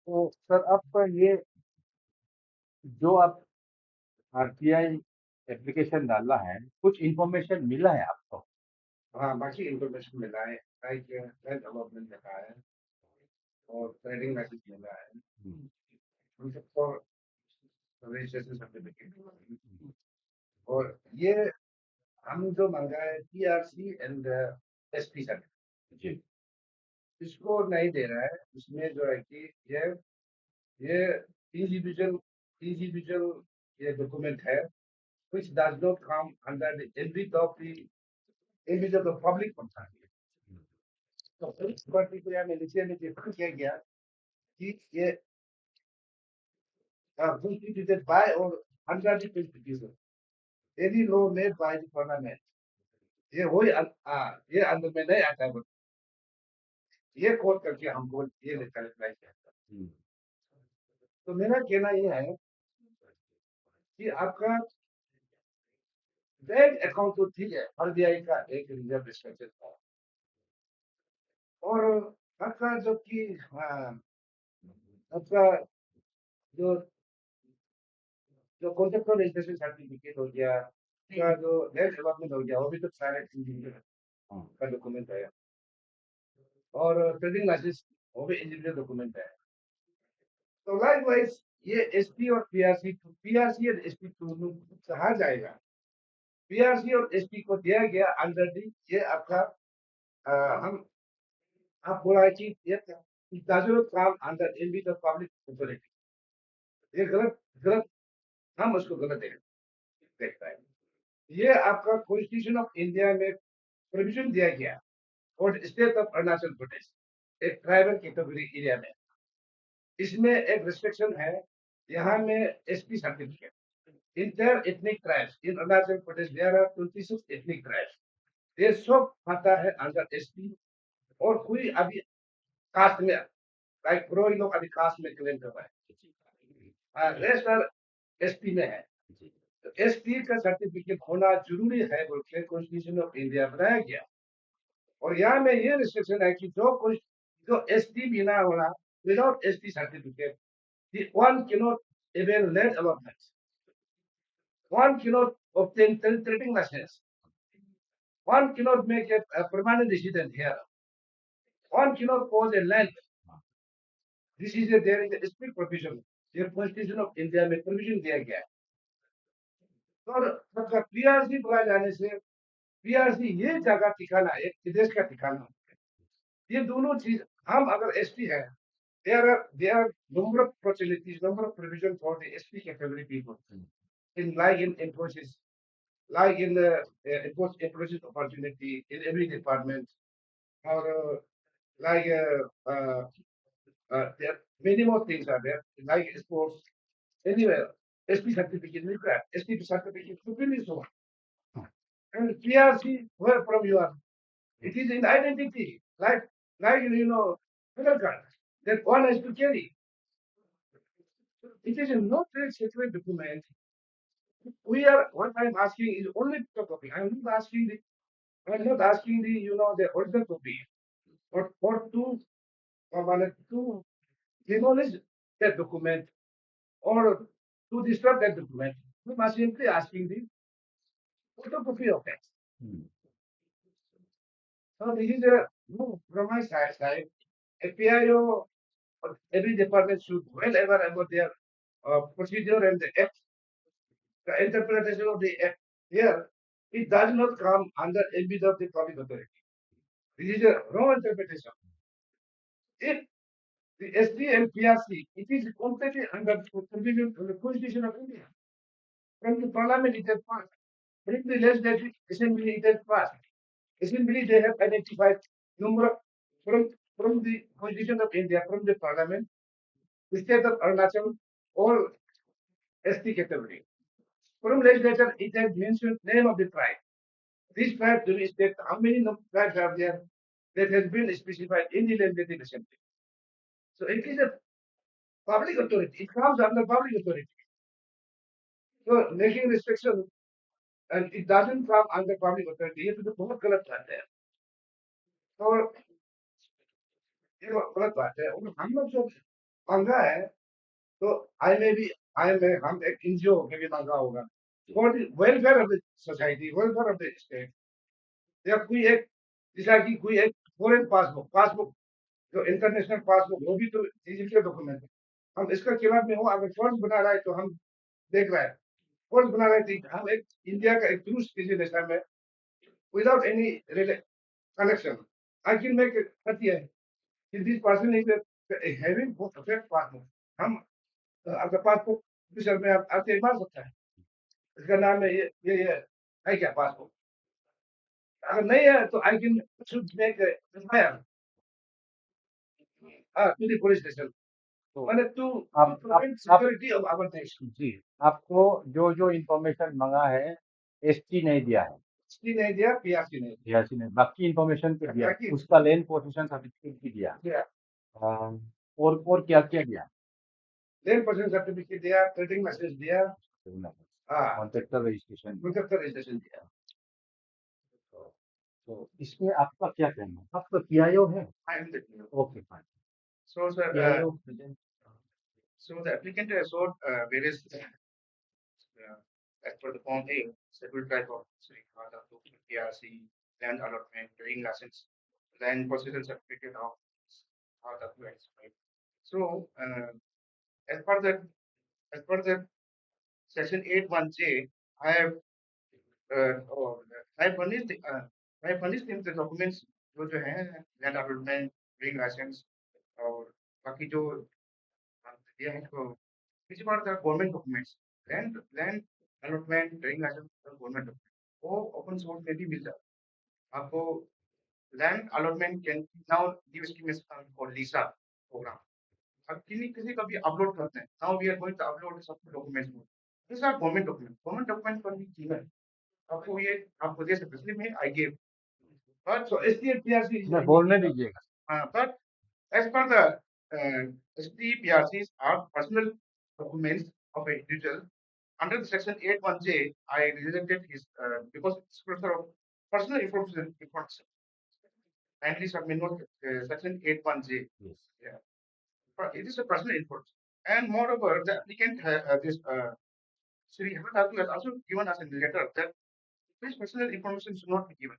तो सर आपका ये जो आप आरटीआई एप्लीकेशन डाला है कुछ इंफॉर्मेशन मिला है आपको? हाँ बाकी इन्फॉर्मेशन मिला है लाइक लैंड अलॉटमेंट मिला है और ट्रेडिंग लाइसेंस मिला है उन सबको रजिस्ट्रेशन सर्टिफिकेट और ये हम जो मांगा है पीआरसी एंड एसपी सर्टिफिकेट जी इसको नहीं दे रहा है। इसमें जो है कि ये इंडिविजुअल ये डॉक्यूमेंट है which does not come under the ambit of the ambit of the public concern। तो इस पर्टिकुलर में नीचे में डिफाइन किया गया कि ये constituted by or under the constitution any law made by the parliament। ये वही ये अंदर में नहीं आता है। ये कोड करके हमको ये क्लैरिफाई किया। तो मेरा कहना ये है कि आपका बैंक अकाउंट तो ठीक है आरबीआई का एक रिजर्व स्ट्रक्चर था और आपका जो कि आपका जो जो कॉन्ट्रैक्टर रजिस्ट्रेशन सर्टिफिकेट हो गया का जो लैंड अलॉटमेंट हो गया वो भी तो प्राइवेट इंडिविजुअल का डॉक्यूमेंट है और ट्रेडिंग लाइसेंस वो भी इंडिविजुअल डॉक्यूमेंट है। तो लाइकवाइज ये एसपी और पीआरसी और एसपी दोनों कहा जाएगा। पीआरसी और एसपी को दिया गया अंडर दी ये आपका हम आप बोला है कि ये काम under MB the public authority. ये गलत गलत हम उसको गलत देखता है। ये आपका कॉन्स्टिट्यूशन ऑफ इंडिया में प्रोविजन दिया गया और स्टेट ऑफ अरुणाचल प्रदेश एक ट्राइबल कैटेगरी एरिया में इसमें एक रिस्ट्रिक्शन है। यहाँ में SP certificate inter ethnic tribes in Arunachal Pradesh there are 26 ethnic tribes ये सब आता है अंडर एसपी और कोई अभी कास्ट में लाइक प्रो लोग अभी कास्ट में क्लेम कर रहा है रेस्ट आर एसपी में है। तो एसपी का सर्टिफिकेट होना जरूरी है बोल के कॉन्स्टिट्यूशन ऑफ इंडिया बनाया गया और यहाँ में ये रिस्ट्रिक्शन है कि जो एसपी बिना होना without SP certificate the one cannot even land allotment One cannot obtain trading license. One cannot make a permanent resident here. One cannot cause a land. This is there is a strict provision. The Constitution of India में provision दिया गया है. और मतलब PRC बोला जाने से PRC ये जगह ठिकाना है, ये देश का ठिकाना है. ये दोनों चीज हम अगर एसपी है, there are number of facilities, number of provision for the ST category people in like in employees, like in the employees opportunity in every department, or like there are many more things are there, like sports, anywhere. ST certificate required, ST certificate to finish one. And PRC, where from you are, it is in identity, like federal card that one has to carry. It is a not a secret document. We are what I'm asking is only the copy. I'm not asking the original copy. Or to demolish that document or to disturb that document. I'm simply asking the photocopy of that. So this is a no from my side. A PIO or every department should well aware about their procedure and the act, the interpretation of the act. Here, it does not come under ambit of the public authority. This is a wrong interpretation. If the SD and PRC, it is completely under the provision of the Constitution of India. From the Parliament, it has passed. From the Legislative Assembly, it has passed. Assembly, they have identified number of, from the Constitution of India, from the Parliament, the state of Arunachal, all ST category. From legislature, it has mentioned name of the tribe. These tribes do state how many tribes are there that has been specified in the legislative assembly. So it is a public authority. It comes under public authority. So making restriction and it doesn't come under public authority. ये तो बहुत गलत बात है. तो ये गलत बात है. और हम लोग जो मांगा है तो I may हम एक NGO के भी मांगा होगा. For the welfare of the society, welfare of the state. या कोई एक जैसा कि कोई एक फॉरेन पासबुक जो इंटरनेशनल पासबुक वो भी तो डिजिटल डॉक्यूमेंट है. हम इसका खिलाफ में हो अगर फर्ज बना रहा है तो हम देख रहे हैं. फर्ज बना रहे थे हम एक इंडिया का एक ट्रू सिटीजन है without any connection. I can make it clear. If this person is having both of their passport, हम आपका पासपोर्ट ऑफिसर में आप आके मार सकता है. इसका नाम है ये है क्या पासपोर्ट. अगर नहीं है तो I can should make a FIR to the police station. तो मैंने to आप prevent security of our nation. जी आपको जो जो इंफॉर्मेशन मंगा है एसटी नहीं दिया है. ST नहीं दिया, PRC नहीं दिया. PRC ने बाकी इंफॉर्मेशन पे दिया. बाकी- उसका लैंड पोजीशन सर्टिफिकेट भी दिया. दिया. और क्या क्या दिया. Land possession certificate दिया, trading license दिया, कॉन्ट्रैक्टर रजिस्ट्रेशन. contractor registration दिया. तो इसमें आपका क्या कहना है. आपका PIO है. I am the PIO. Okay fine. So sir, PIO so the applicant has sought various as per the Form A, scheduled type of PRC, land allotment, trading license, land possession certificate of documents, right? So as per the section 8(1)(j, I have I furnished him the documents जो हैं land allotment, trading license और बाकी जो ये है तो which are the government documents, land allotment, trading license और government document. वो open source में भी मिल जाता है. आपको land allotment can now give scheme is called LISA program. अब किसी का भी upload करते हैं. Now we are going to upload some documents. These are government documents. Government document पर भी कीमत आपको ये आपको दे सकते हैं. इसलिए I gave. But so STPRC मैं बोलने दीजिएगा. but as per the STPRCs are personal documents of a individual. Under the section 8(1)(j, I rejected his because it's of personal information. Kindly submit note section 8(1)(j. Yes. Yeah. But it is a personal information. And moreover, the applicant this SHRI Vijayatarama has also given us a letter that this personal information should not be given.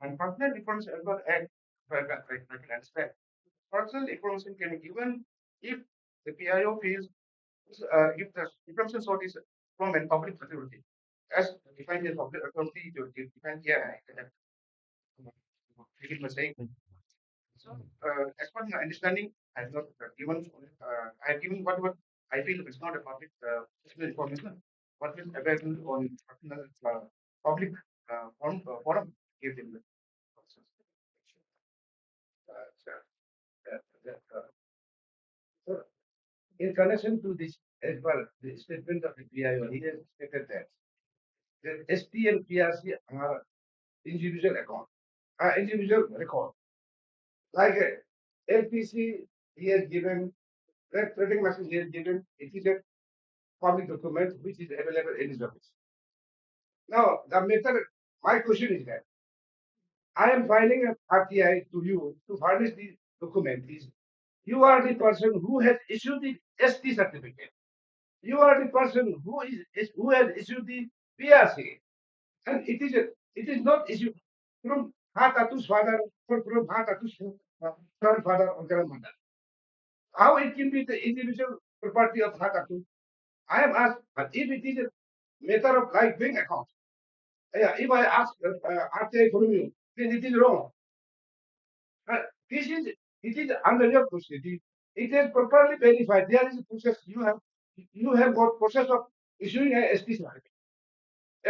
And personal information as well as I can understand. Personal information can be given if the PIO feels if the information source is from a public authority, as defined in public authority, defined here. Begin by saying, so as per my understanding, I have not given, I have given whatever I feel is not a public personal information, what is available on personal public forum given. So, in connection to this as well, the statement of the PIO, he has stated that the ST and PRC are individual account, individual record. Like LPC, he has given, that trading machine he has given, it is a public document which is available in his office. Now, the method, my question is that I am filing an RTI to you to furnish the document. Is you are the person who has issued the ST certificate. You are the person who has issued the PRC, and it is not issued from Hatatu's father or from Hatatu's grandfather or grandmother. How it can be the individual property of Hatatu? I am asked, but if it is a matter of like bank account, yeah, if I ask RTI from you, then it is wrong. Uh, this is it is under your procedure. It is properly verified. There is a process you have got process of issuing a ST certificate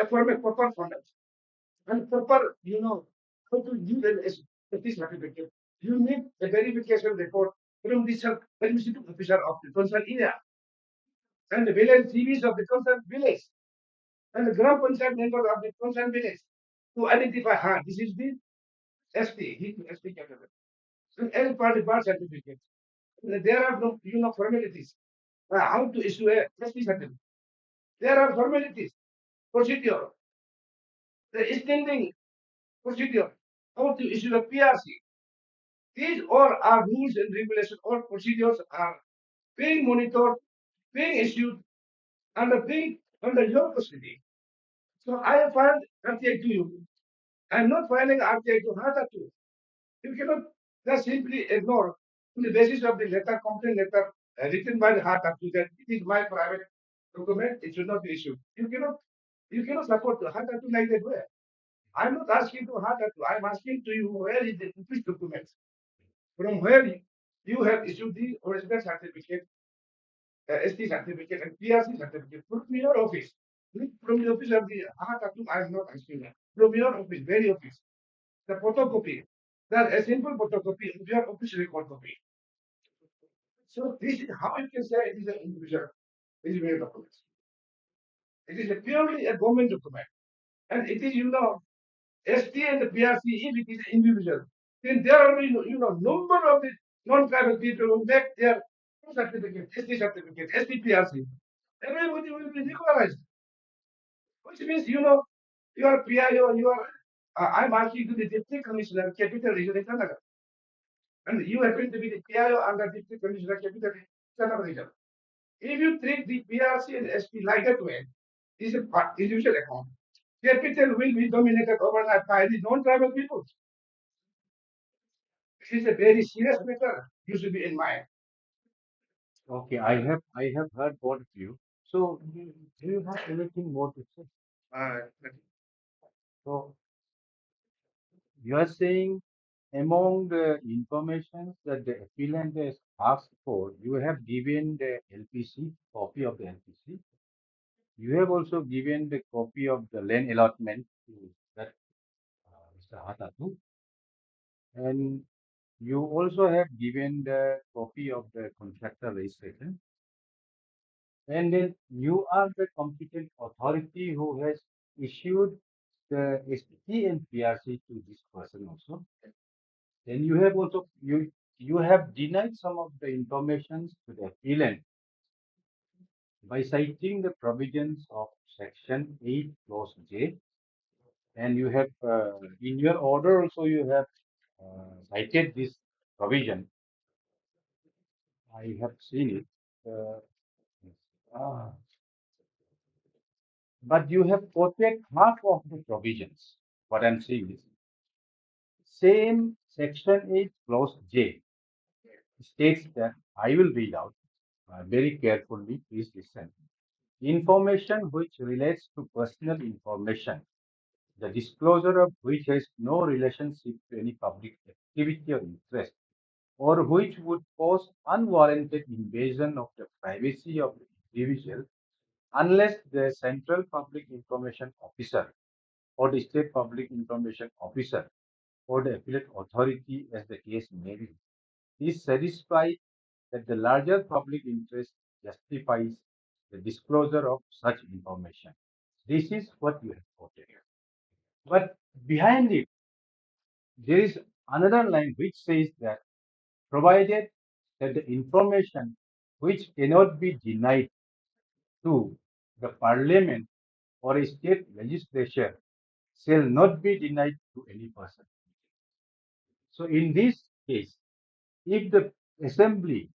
from a proper conduct and proper how to use an ST certificate. You need a verification report from the administrative officer of the concerned area and the village CVs of the concerned village and the Gram Panchayat member of the concerned village to identify, this is the ST, he is ST category. And as per the birth certificate, there are no, formalities. How to issue a ST certificate? There are formalities, procedure, the extending procedure, how to issue a PRC. These all are rules and regulations, all procedures are being monitored, being issued, and being under your custody. So I have filed RTI to you. I am not filing RTI to Hata to. You cannot just simply ignore on the basis of the letter, complaint letter written by the Hata to that it is my private document, it should not be issued. You cannot support the Hata to like that way. I'm not asking to Hata to, I'm asking to you where is the office document from where you have issued the original certificate, ST certificate and PRC certificate from your office. From the office of the Hata, I'm not asking that. From your office, very office. The photocopy, that a simple photocopy of your office record copy. So this is how you can say it is an individual document. It is purely a government document. And it is, ST and the PRC, if it is individual, then there are number of the non-tribal people who make their certificate, ST certificate, STPRC. Everybody will be regularized, which means, you are PIO, I'm asking to the Deputy Commissioner, Capital Region, Kannada. And you happen to be the PIO under Deputy Commissioner, Capital Kannada Region. If you treat the PRC and ST like that way, this is a individual account. Capital will be dominated overnight by the non-tribal people. This is a very serious matter. You should be in mind. Okay, I have heard both of you. So do you have anything more to say? Uh, So you are saying among the information that the appellant has asked for, you have given the LPC, copy of the LPC. You have also given the copy of the land allotment to that Mr. Hatatu. And you also have given the copy of the contractor registration. And then you are the competent authority who has issued the ST and PRC to this person also. Then you have also you have denied some of the information to the appellant by citing the provisions of Section 8 Clause J and you have in your order also you have cited this provision. I have seen it. Uh, ah, but you have quoted half of the provisions. What I'm saying is, same section 8 clause J states that I will read out very carefully. Please listen. Information which relates to personal information, the disclosure of which has no relationship to any public activity or interest, or which would cause unwarranted invasion of the privacy of the individual unless the central public information officer or the state public information officer or the appellate authority, as the case may be, is satisfied that the larger public interest justifies the disclosure of such information. This is what you have quoted. But behind it, there is another line which says that provided that the information which cannot be denied to the parliament or a state legislature shall not be denied to any person. So in this case, if the assembly,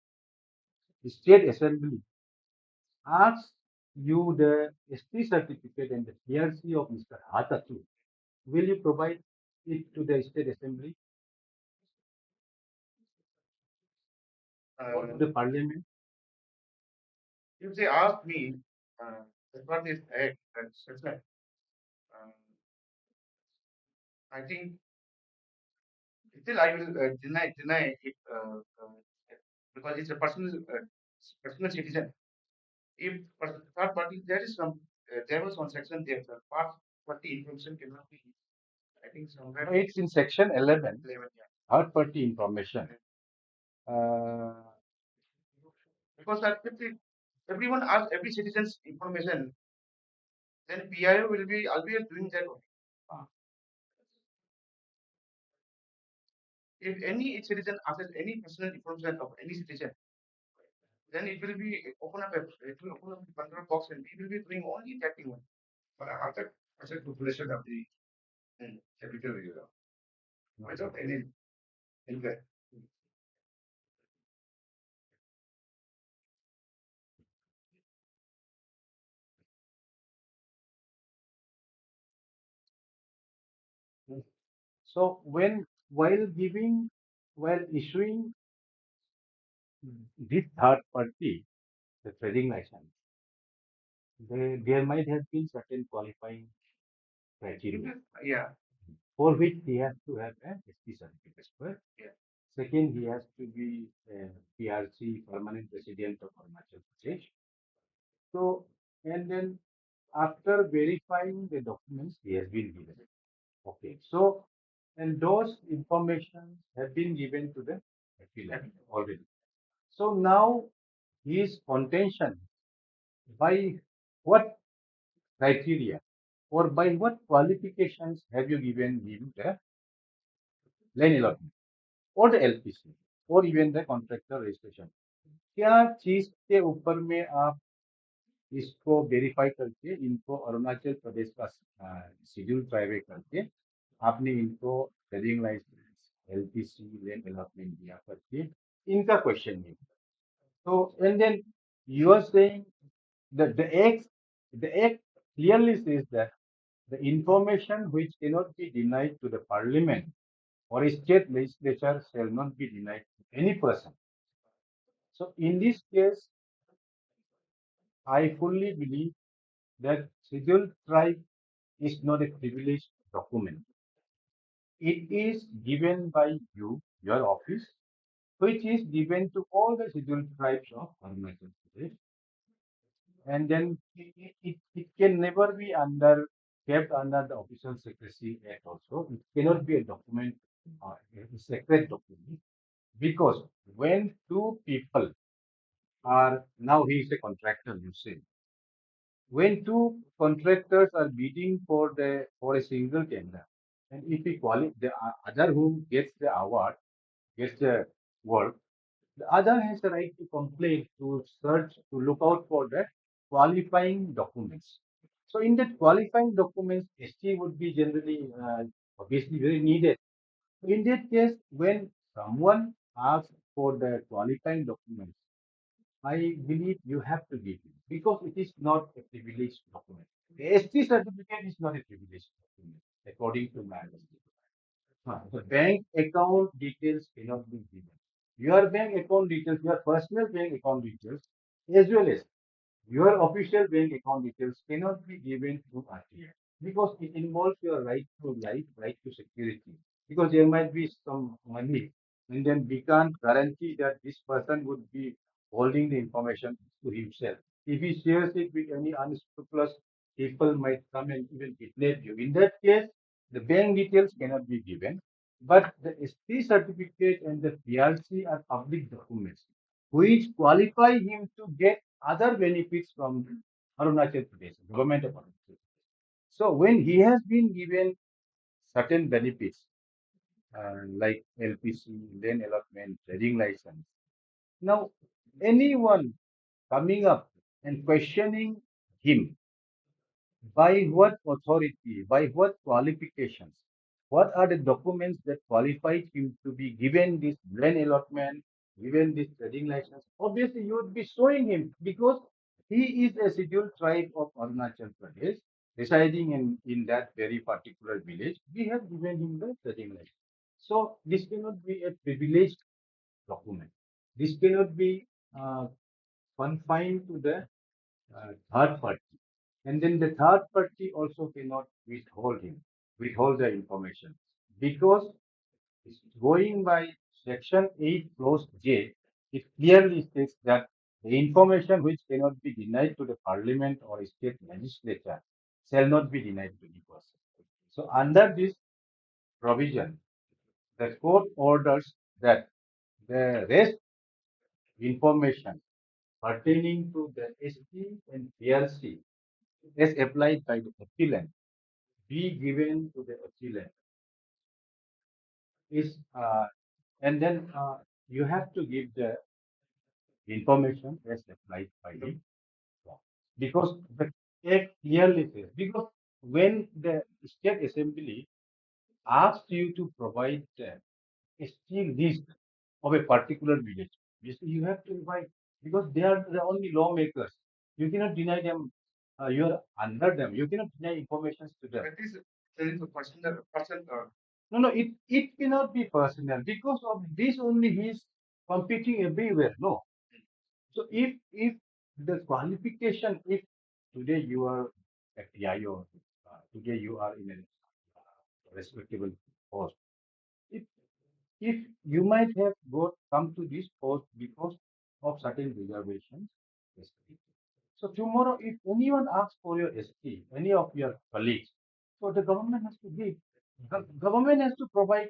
the state assembly, asks you the ST certificate and the PRC of Mr. Hatatu, will you provide it to the state assembly or to the parliament? If they ask me, that what is act, that's right. I think still I will deny it because it's a personal citizen. If third party, there is some there was one section there. The part party information cannot be. I think somewhere No, it's in section 11, 11, yeah. third party information. Uh, Because that if everyone asks every citizen's information, then PIO will be always doing that only. If any citizen asks any personal information of any citizen, then it will be open up. It will open up the Pandora box, and we will be doing only that thing only. But after population of the capital area, without any impact. so while issuing this third party, the trading license, there might have been certain qualifying criteria Yeah. for which he has to have a ST certificate first. Yeah. Second, he has to be a PRC, permanent resident of Arunachal Pradesh. So, and then after verifying the documents, he has been given. Okay, so, and those information have been given to the appellant already. So now his contention, by what criteria or by what qualifications have you given him the lane allotment or the LPC or even the contractor registration? क्या चीज के ऊपर में आप इसको verify करके इनको अरुणाचल प्रदेश का शेड्यूल ट्राइब करके आपने इनको trading licence LPC land allotment दिया करके इनका क्वेश्चन नहीं तो and then you are saying the act clearly says that the information which cannot be denied to the parliament or a state legislature shall not be denied to any person. So in this case, I fully believe that scheduled tribe is not a privileged document. It is given by you, your office, which is given to all the scheduled tribes of Arunachal Pradesh. And then it can never be kept under the Official Secrecy Act also. It cannot be a document, a secret document, because when two people are, now he is a contractor, you say, when two contractors are bidding for a single tender, and if the other who gets the award, gets the work, the other has the right to complain, to search, to look out for the qualifying documents. So in that qualifying documents, ST would be generally obviously very needed. In that case, when someone asks for the qualifying documents, I believe you have to give it because it is not a privileged document. The ST certificate is not a privileged document, according to my understanding. The bank account details cannot be given. Your bank account details, your personal bank account details, as well as your official bank account details cannot be given to RTI because it involves your right to life, right to security. Because there might be some money, and then we can't guarantee that this person would be holding the information to himself. If he shares it with any unscrupulous people, might come and even kidnap you. In that case, the bank details cannot be given, but the ST certificate and the PRC are public documents which qualify him to get other benefits from Arunachal Pradesh, government of Arunachal Pradesh. So when he has been given certain benefits like LPC, land allotment, trading license, now anyone coming up and questioning him by what authority, by what qualifications, what are the documents that qualify him to be given this land allotment, given this trading license? Obviously, you would be showing him because he is a scheduled tribe of Arunachal Pradesh, residing in that very particular village. We have given him the trading license. So this cannot be a privileged document. This cannot be confined to the third party. And then the third party also cannot withhold the information because it's going by section 8 clause J, it clearly states that the information which cannot be denied to the parliament or state legislature shall not be denied to the person. So under this provision, the court orders that the rest information pertaining to the ST and PRC as applied by the appellant be given to the appellant is and then you have to give the information as applied by the law because the act clearly says because when the state assembly asks you to provide a still list of a particular village, you have to provide because they are the only lawmakers. You cannot deny them. You are under them. You cannot deny information to them. That is there is a person No, no, it cannot be personal because of this only he is competing everywhere. No. So if the qualification, if today you are a PIO, today you are in a respectable post, if if you might have got come to this post because of certain reservations, ST. So tomorrow, if anyone asks for your ST, any of your colleagues, so the government has to give. The government has to provide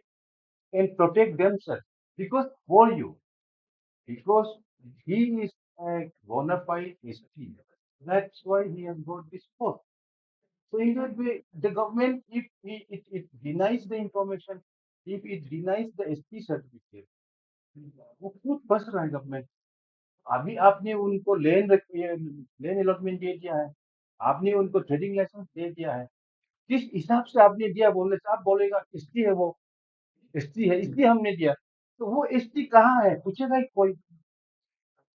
and protect themselves because for you, because he is a bona fide ST. That's why he has got this post. So in that way, the government, if it denies the information, if it denies the ST certificate, वो खुद फंस रहा है government अभी आपने उनको लेन allotment दे दिया है आपने उनको ट्रेडिंग लाइसेंस दे दिया है किस हिसाब से आपने दिया बोलने से आप बोलेगा एसटी है वो एसटी है इसलिए हमने दिया तो वो एसटी कहाँ है पूछेगा ही कोई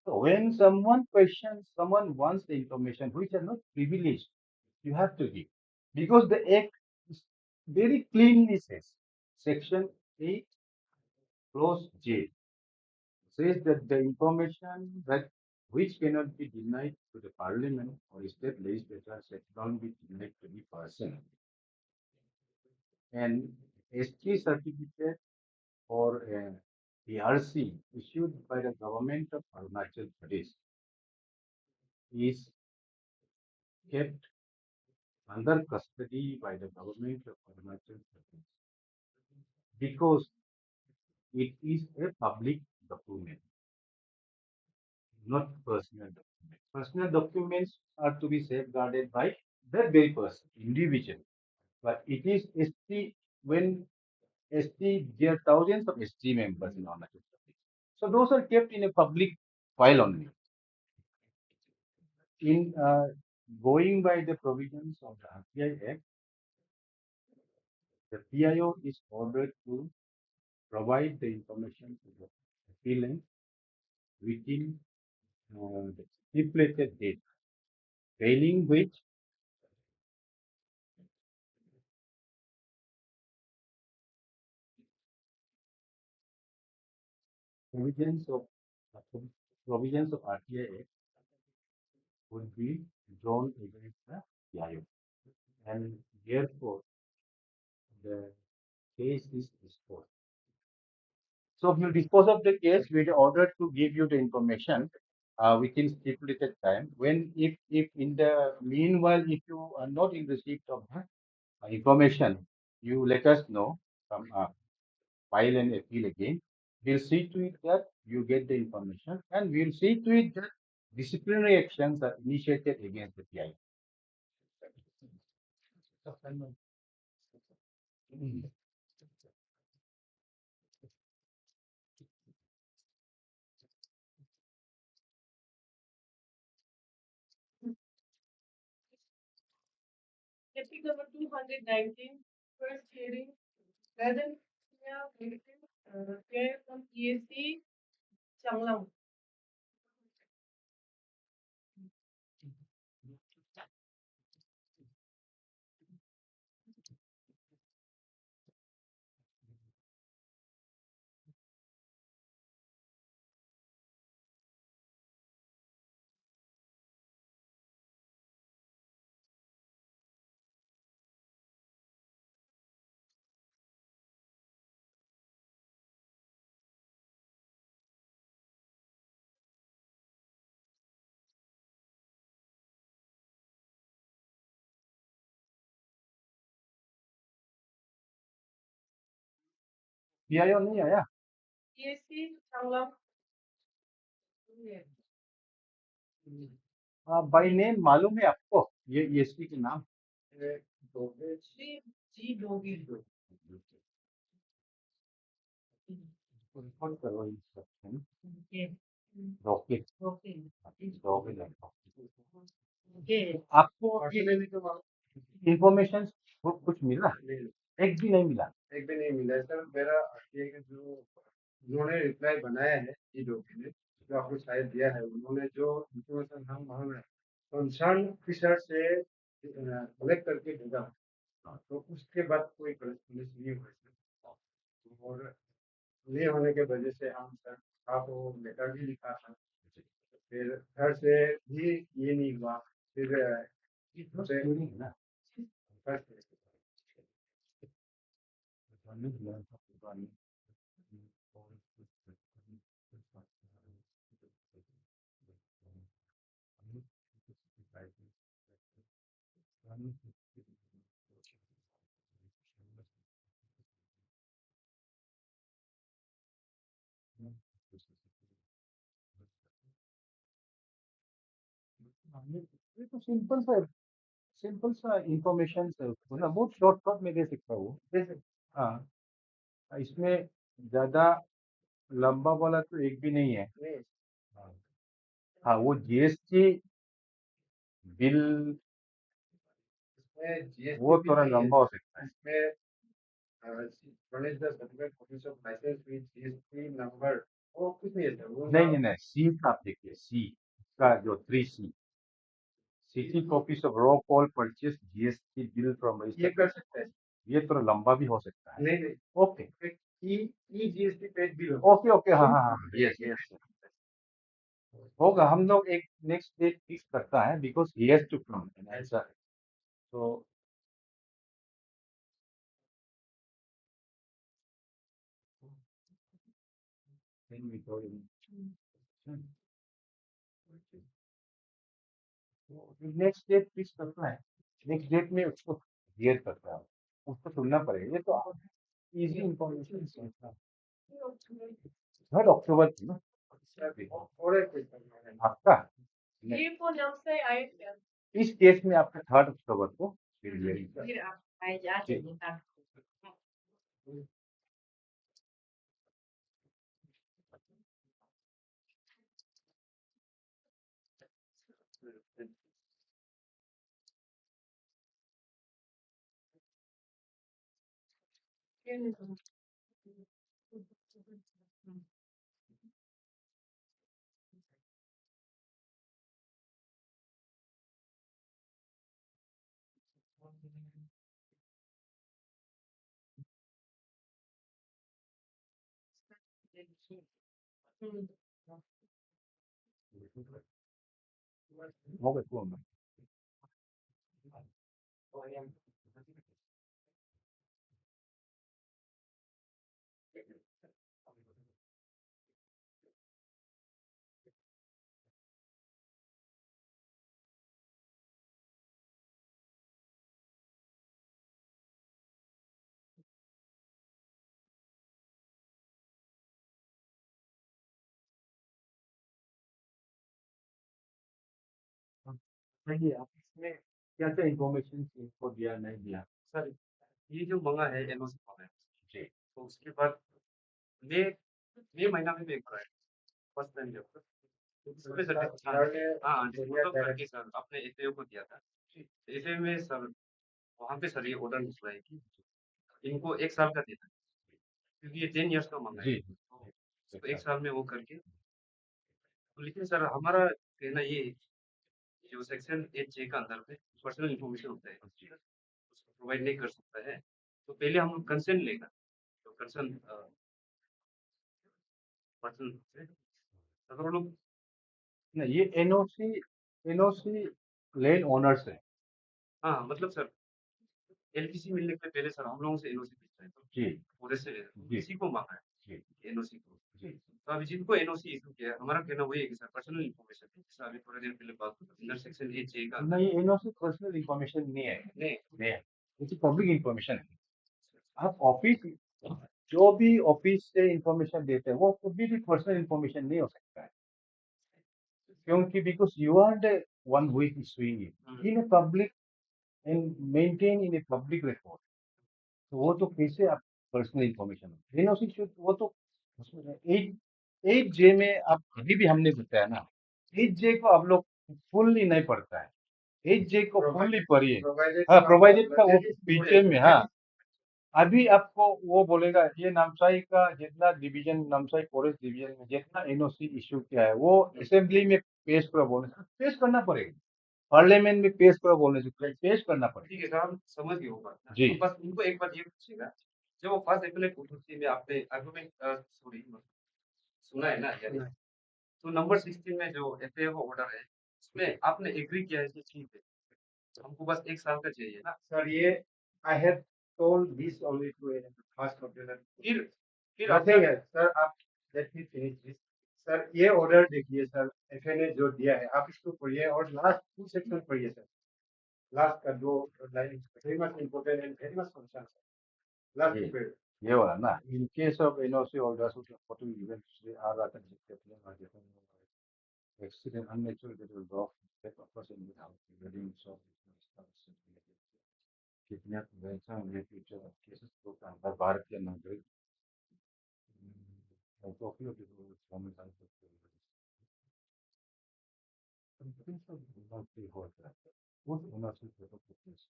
so when someone questions, someone wants the information which are not privileged, you have to give. Because the Act is very cleanly says, Section 8, Clause J, says that the information that which cannot be denied to the parliament or state legislature shall not be denied to the person. And ST certificate or PRC issued by the government of Arunachal Pradesh is kept under custody by the government of Arunachal Pradesh because it is a public document, not personal document. Personal documents are to be safeguarded by that very person, individual. But it is ST when ST, there are thousands of ST members in Arunachal Pradesh. So those are kept in a public file only. In going by the provisions of the RTI Act, the PIO is ordered to provide the information to the appellant within the stipulated date, failing which provisions of provisions of RTI Act would be drawn against the PIO, and therefore the case is disposed. So if you dispose of the case, we are ordered to give you the information within stipulated time. When if in the meanwhile, if you are not in receipt of the information, you let us know. File an appeal again. We'll see to it that you get the information, and we'll see to it that disciplinary actions are initiated against the PI. Topic number 219, first hearing, Madam Chair from ESC, Changlam. PIO नहीं आया? ESC, Changlam. By name मालूम है आपको ये ESP के नाम? Shri G. Dogi. Report करो instruction Okay. रोके Okay. रोके लगता Okay. आपको इंफॉर्मेशन कुछ मिला? एक भी नहीं मिला। एक भी नहीं मिला सर। मेरा आरटीआई का जो उन्होंने रिप्लाई बनाया है ई डॉक्यूमेंट जो आपको शायद दिया है, उन्होंने जो इंफॉर्मेशन हम हमें कंसर्न ऑफिसर से कलेक्ट करके भेजा, तो उसके बाद कोई करस्पॉन्डेंस नहीं हुआ सर। और नहीं होने के वजह से हम सर आपको लेटर भी लिखा था, फिर घर से भी ये नहीं हुआ, फिर ना ये तो सिंपल सा इंफॉर्मेशन है उसको ना बहुत शॉर्टकट में दे सकता हूँ। हाँ, इसमें ज्यादा लंबा वाला तो एक भी नहीं है। हाँ, हाँ, वो जीएसटी बिल वो थोड़ा लंबा हो सकता है। इसमें furnish the certificate copies of license with GST number, वो कुछ नहीं है सर। वो नहीं नहीं नहीं, सी का आप देखिए, सी का जो 3C, city copies of raw call purchase GST bill from ये कर सकते हैं। ये थोड़ा लंबा भी हो सकता है। नहीं नहीं, okay e GST paid bill okay okay, हाँ हाँ हाँ, यस यस होगा। हम लोग एक नेक्स्ट डेट फिक्स करता है because he has to come and answer. तो then we go in next date fix करना है। नेक्स्ट डेट में उसको क्लियर करता है, उसको सुनना पड़ेगा। ये तो इजी इंफॉर्मेशन है। 3 अक्टूबर थी ना और एक क्वेश्चन आपका? ये फोन हमसे आए थे। इस केस में आपका 3 अक्टूबर को फिर फिर आप आए जा चाहिए। हो गए तो हम नहीं आप इसमें क्या क्या इन्फॉर्मेशन इनको दिया नहीं दिया सर ये जो मंगा है एनओसी मंगा है जी तो उसके बाद मई मई महीना में एक बार फर्स्ट टाइम जब उसमें सर हाँ डिस्पोजल करके सर अपने एफएओ को दिया था एफएओ में सर वहाँ पे सर ये ऑर्डर निकला है कि इनको 1 साल का देना है क्योंकि ये 10 इयर्स का मांगा है जी तो 1 साल में वो करके तो लेकिन सर हमारा कहना ये है कि जो सेक्शन 8 जे का अंदर में पर्सनल इन्फॉर्मेशन होता है उसको प्रोवाइड नहीं कर सकता है तो पहले हम कंसेंट लेगा तो कंसर्न पर्सन से अगर वो लोग नहीं ये एनओसी एनओसी लैंड ओनर्स है हाँ मतलब सर एलपीसी मिलने के पहले सर हम लोगों से एनओसी पूछता है तो जी पूरे से जी किसी को मांगा है जी एनओसी को जी तो अभी जिनको एनओसी इशू किया है हमारा कहना वही है कि सर पर्सनल इन्फॉर्मेशन है जैसा अभी थोड़ी देर पहले बात हुई अंडर सेक्शन 8 जे का नहीं एनओसी पर्सनल इंफॉर्मेशन नहीं है नहीं नहीं है ये पब्लिक इंफॉर्मेशन है आप ऑफिस जो भी ऑफिस से इंफॉर्मेशन देते हैं वो कभी भी पर्सनल इंफॉर्मेशन नहीं हो सकता है क्योंकि because you are the one who is issuing it in a public and maintain in a public record तो वो तो कैसे आप पर्सनल इंफॉर्मेशन एनओसी शुड वो तो एट एट जे में आप अभी भी हमने बताया ना 8 जे को आप लोग फुल्ली नहीं पढ़ता है 8 जे को फुल्ली पढ़िए हाँ प्रोवाइडेड का वो पीछे में हाँ अभी आपको वो बोलेगा ये नामसाई का जितना डिवीजन नामसाई फॉरेस्ट डिवीजन में जितना एनओसी इशू किया है वो असेंबली में पेश करो बोलने से पेश करना पड़ेगा पार्लियामेंट में पेश करो बोलने से पेश करना पड़ेगा ठीक है सर हम समझ गए होगा जी तो बस उनको एक बार ये पूछिएगा जब वो फर्स्ट अप्रैल 2023 में आपने आर्गुमेंट सॉरी सुना है ना यानी तो नंबर 16 में जो एफएओ ऑर्डर है उसमें आपने एग्री किया है कि ठीक है हमको बस 1 साल का चाहिए ना सर ये I have told this only to a fast computer फिर नथिंग है सर आप let me finish this sir ये ऑर्डर देखिए सर एफए ने जो दिया है आप इसको पढ़िए और लास्ट 2 सेक्शन पढ़िए सर लास्ट का दो line very much important and very much concern sir last ये पेज ये वाला ना in case of NOC orders which are photo events they are rather significant or different accident unnatural that will drop that occurs in the house wedding so kidnap वैसा in the future of cases तो अंदर भारत के नागरिक Tokyo के स्वामी का होता है उस एनओसी फोटो को case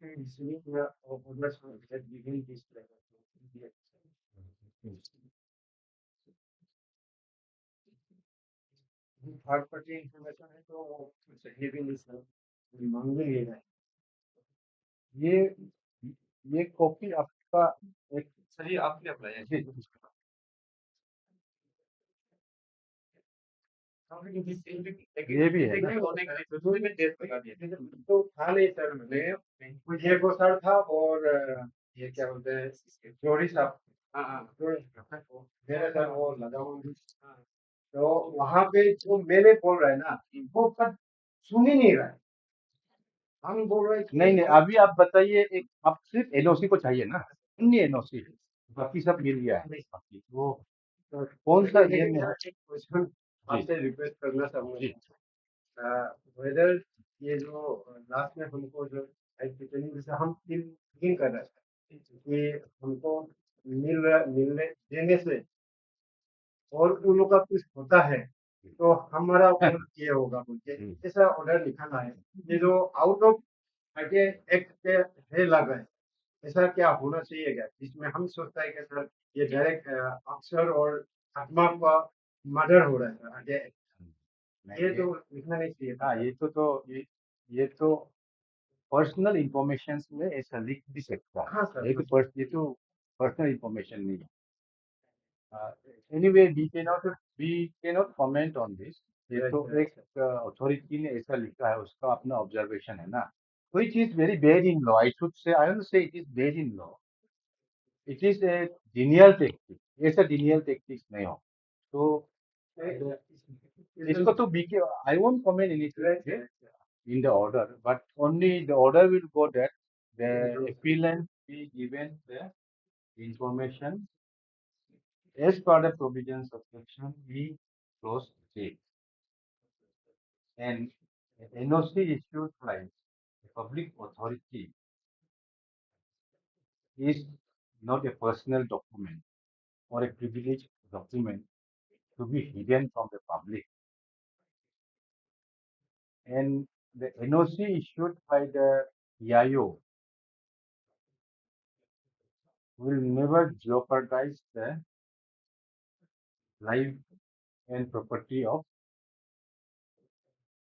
orders that begin this third party information है तो चाहिए भी नहीं सर मांग भी लेना है ये कॉपी आपका एक सर ये आपने अप्लाई है जी ये भी है ना? होने के लिए दूसरे में डेट लगा दिया तो था नहीं सर मैंने मुझे वो सर था और ये क्या बोलते हैं जोड़ी साहब हाँ हाँ मेरे सर वो लगा हुआ तो वहां पे जो मैंने बोल रहा है ना वो पर सुन ही नहीं रहा है हम बोल रहे हैं कि नहीं नहीं अभी आप बताइए एक आप सिर्फ एनओसी को चाहिए ना अन्य एनओसी बाकी सब मिल गया है बाकी वो तो कौन सा ये में क्वेश्चन आपसे रिक्वेस्ट करना चाहूंगा जी वेदर ये जो लास्ट में हमको जो जैसे हम फील कर रहे हैं कि हमको मिलने देने से और उन लोग का कुछ होता है तो हमारा ऑर्डर ये होगा बोलते ऐसा ऑर्डर लिखाना है ये जो आउट ऑफ आगे एक्ट पे है लगा है ऐसा क्या होना चाहिए क्या जिसमें हम सोचता है कि सर ये डायरेक्ट अक्षर और आत्मा का मर्डर हो रहा है सर आगे ये तो लिखना नहीं चाहिए था हाँ ये तो पर्सनल इंफॉर्मेशन में ऐसा लिख भी सकता है। हाँ सर ये तो पर्सनल इंफॉर्मेशन नहीं है। Anyway we cannot comment on this. ये तो एक अथॉरिटी ने ऐसा लिखा है, उसका अपना ऑब्जर्वेशन है ना। Which is very bad in law, I should say, I don't say it is bad in law, it is a denial tactic. ऐसा डिनियल टेक्टिक्स नहीं हो तो इसको तो BK, I won't comment anything in the order, but only the order will go that the appellant be given the information as per the provisions of section E clause J, and NOC issued by a public authority is not a personal document or a privileged document to be hidden from the public, and the NOC issued by the PIO will never jeopardize the life and property of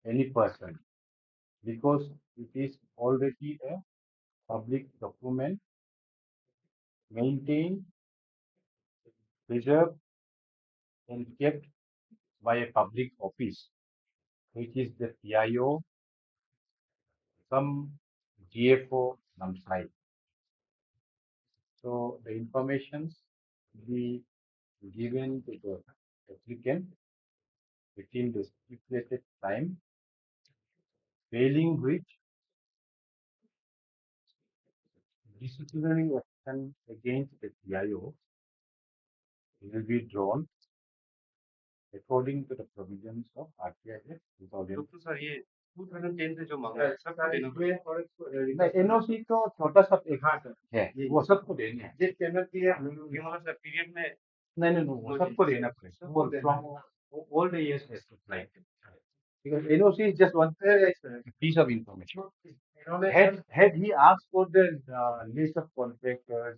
any person, because it is already a public document maintained, preserved, and kept by a public office, which is the PIO, some GFO site. So the information be given to the applicant within the stipulated time, failing which disciplinary action against the PIO will be drawn according to the provisions of RTI Act 2000. तो sir ये 2010 से जो मांगा है सबको देना नहीं, NOC तो छोटा सा एक हाँ सर है, वो सबको देने हैं। जिस पेमेंट की है ये मतलब सर पीरियड में नहीं, वो सबको देना पड़ेगा, वो from all the years has to apply, because NOC is just one piece of information. Had he asked for the list of contractors,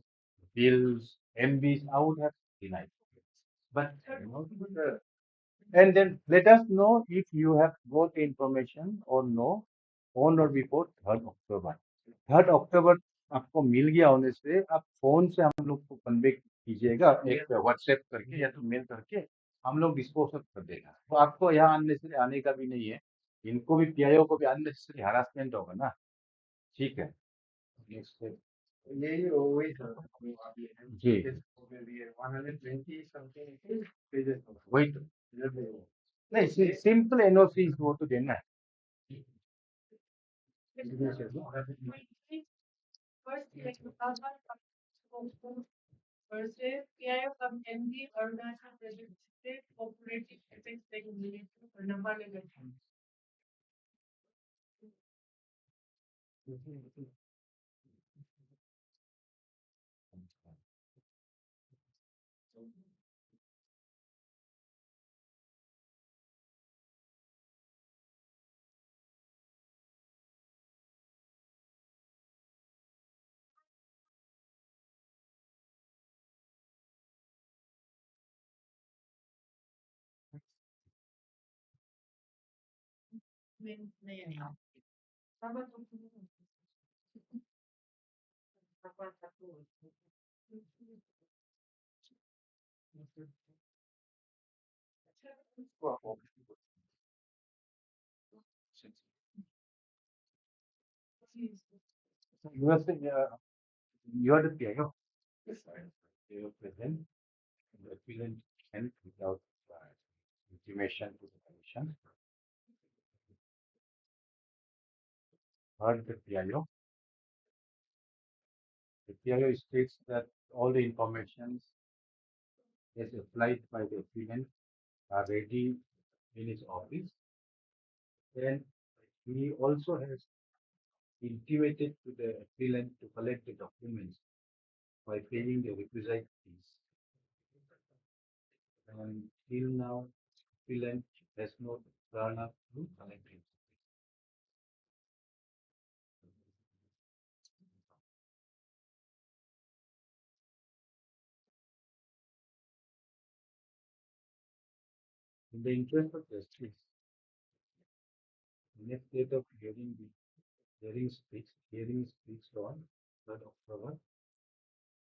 bills, MBs, I would have denied. But and then let us know if you have got the information or no on or before 3rd October. 3rd October आपको मिल गया होने से आप phone से हम लोग को convey कीजिएगा, एक व्हाट्सएप करके या तो मेल करके, हम लोग डिस्पोज कर देगा। तो आपको यहाँ अननेसेसरी आने का भी नहीं है, इनको भी पीआईओ को भी अननेसेसरी हरासमेंट होगा ना। ठीक है, नेक्स्ट यही वही सर जी 120 समथिंग पेजेस वही तो नहीं, सिंपल एनओसी वो तो देना है। Versus PIO from MD Arunachal Pradesh State Cooperative Ethics Regulation for Nampal. You are saying, you are the PIO. Yes, you are present. The appellant can without intimation to the commission. Heard the PIO. The PIO states that all the information as applied by the appellant are ready in his office, and he also has intimated to the appellant to collect the documents by paying the requisite fees. And till now, appellant does not turn up to collect it. In the interest of justice, in a state of hearing speaks on 3rd October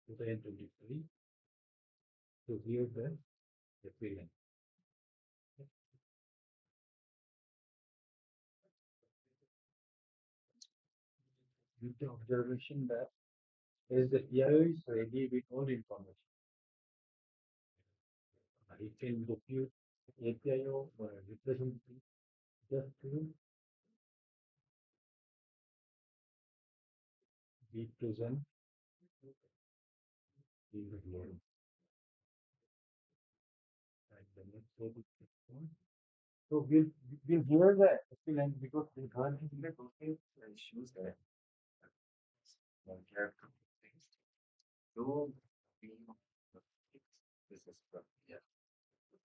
2023 to hear the appellant. With the observation that as the PIO is ready with all information, it can depute APIO or a representative just to be present in the hearing. And the next step is this one. So we'll hear the appellant because we heard in the total issues that care to things. So we this is yeah.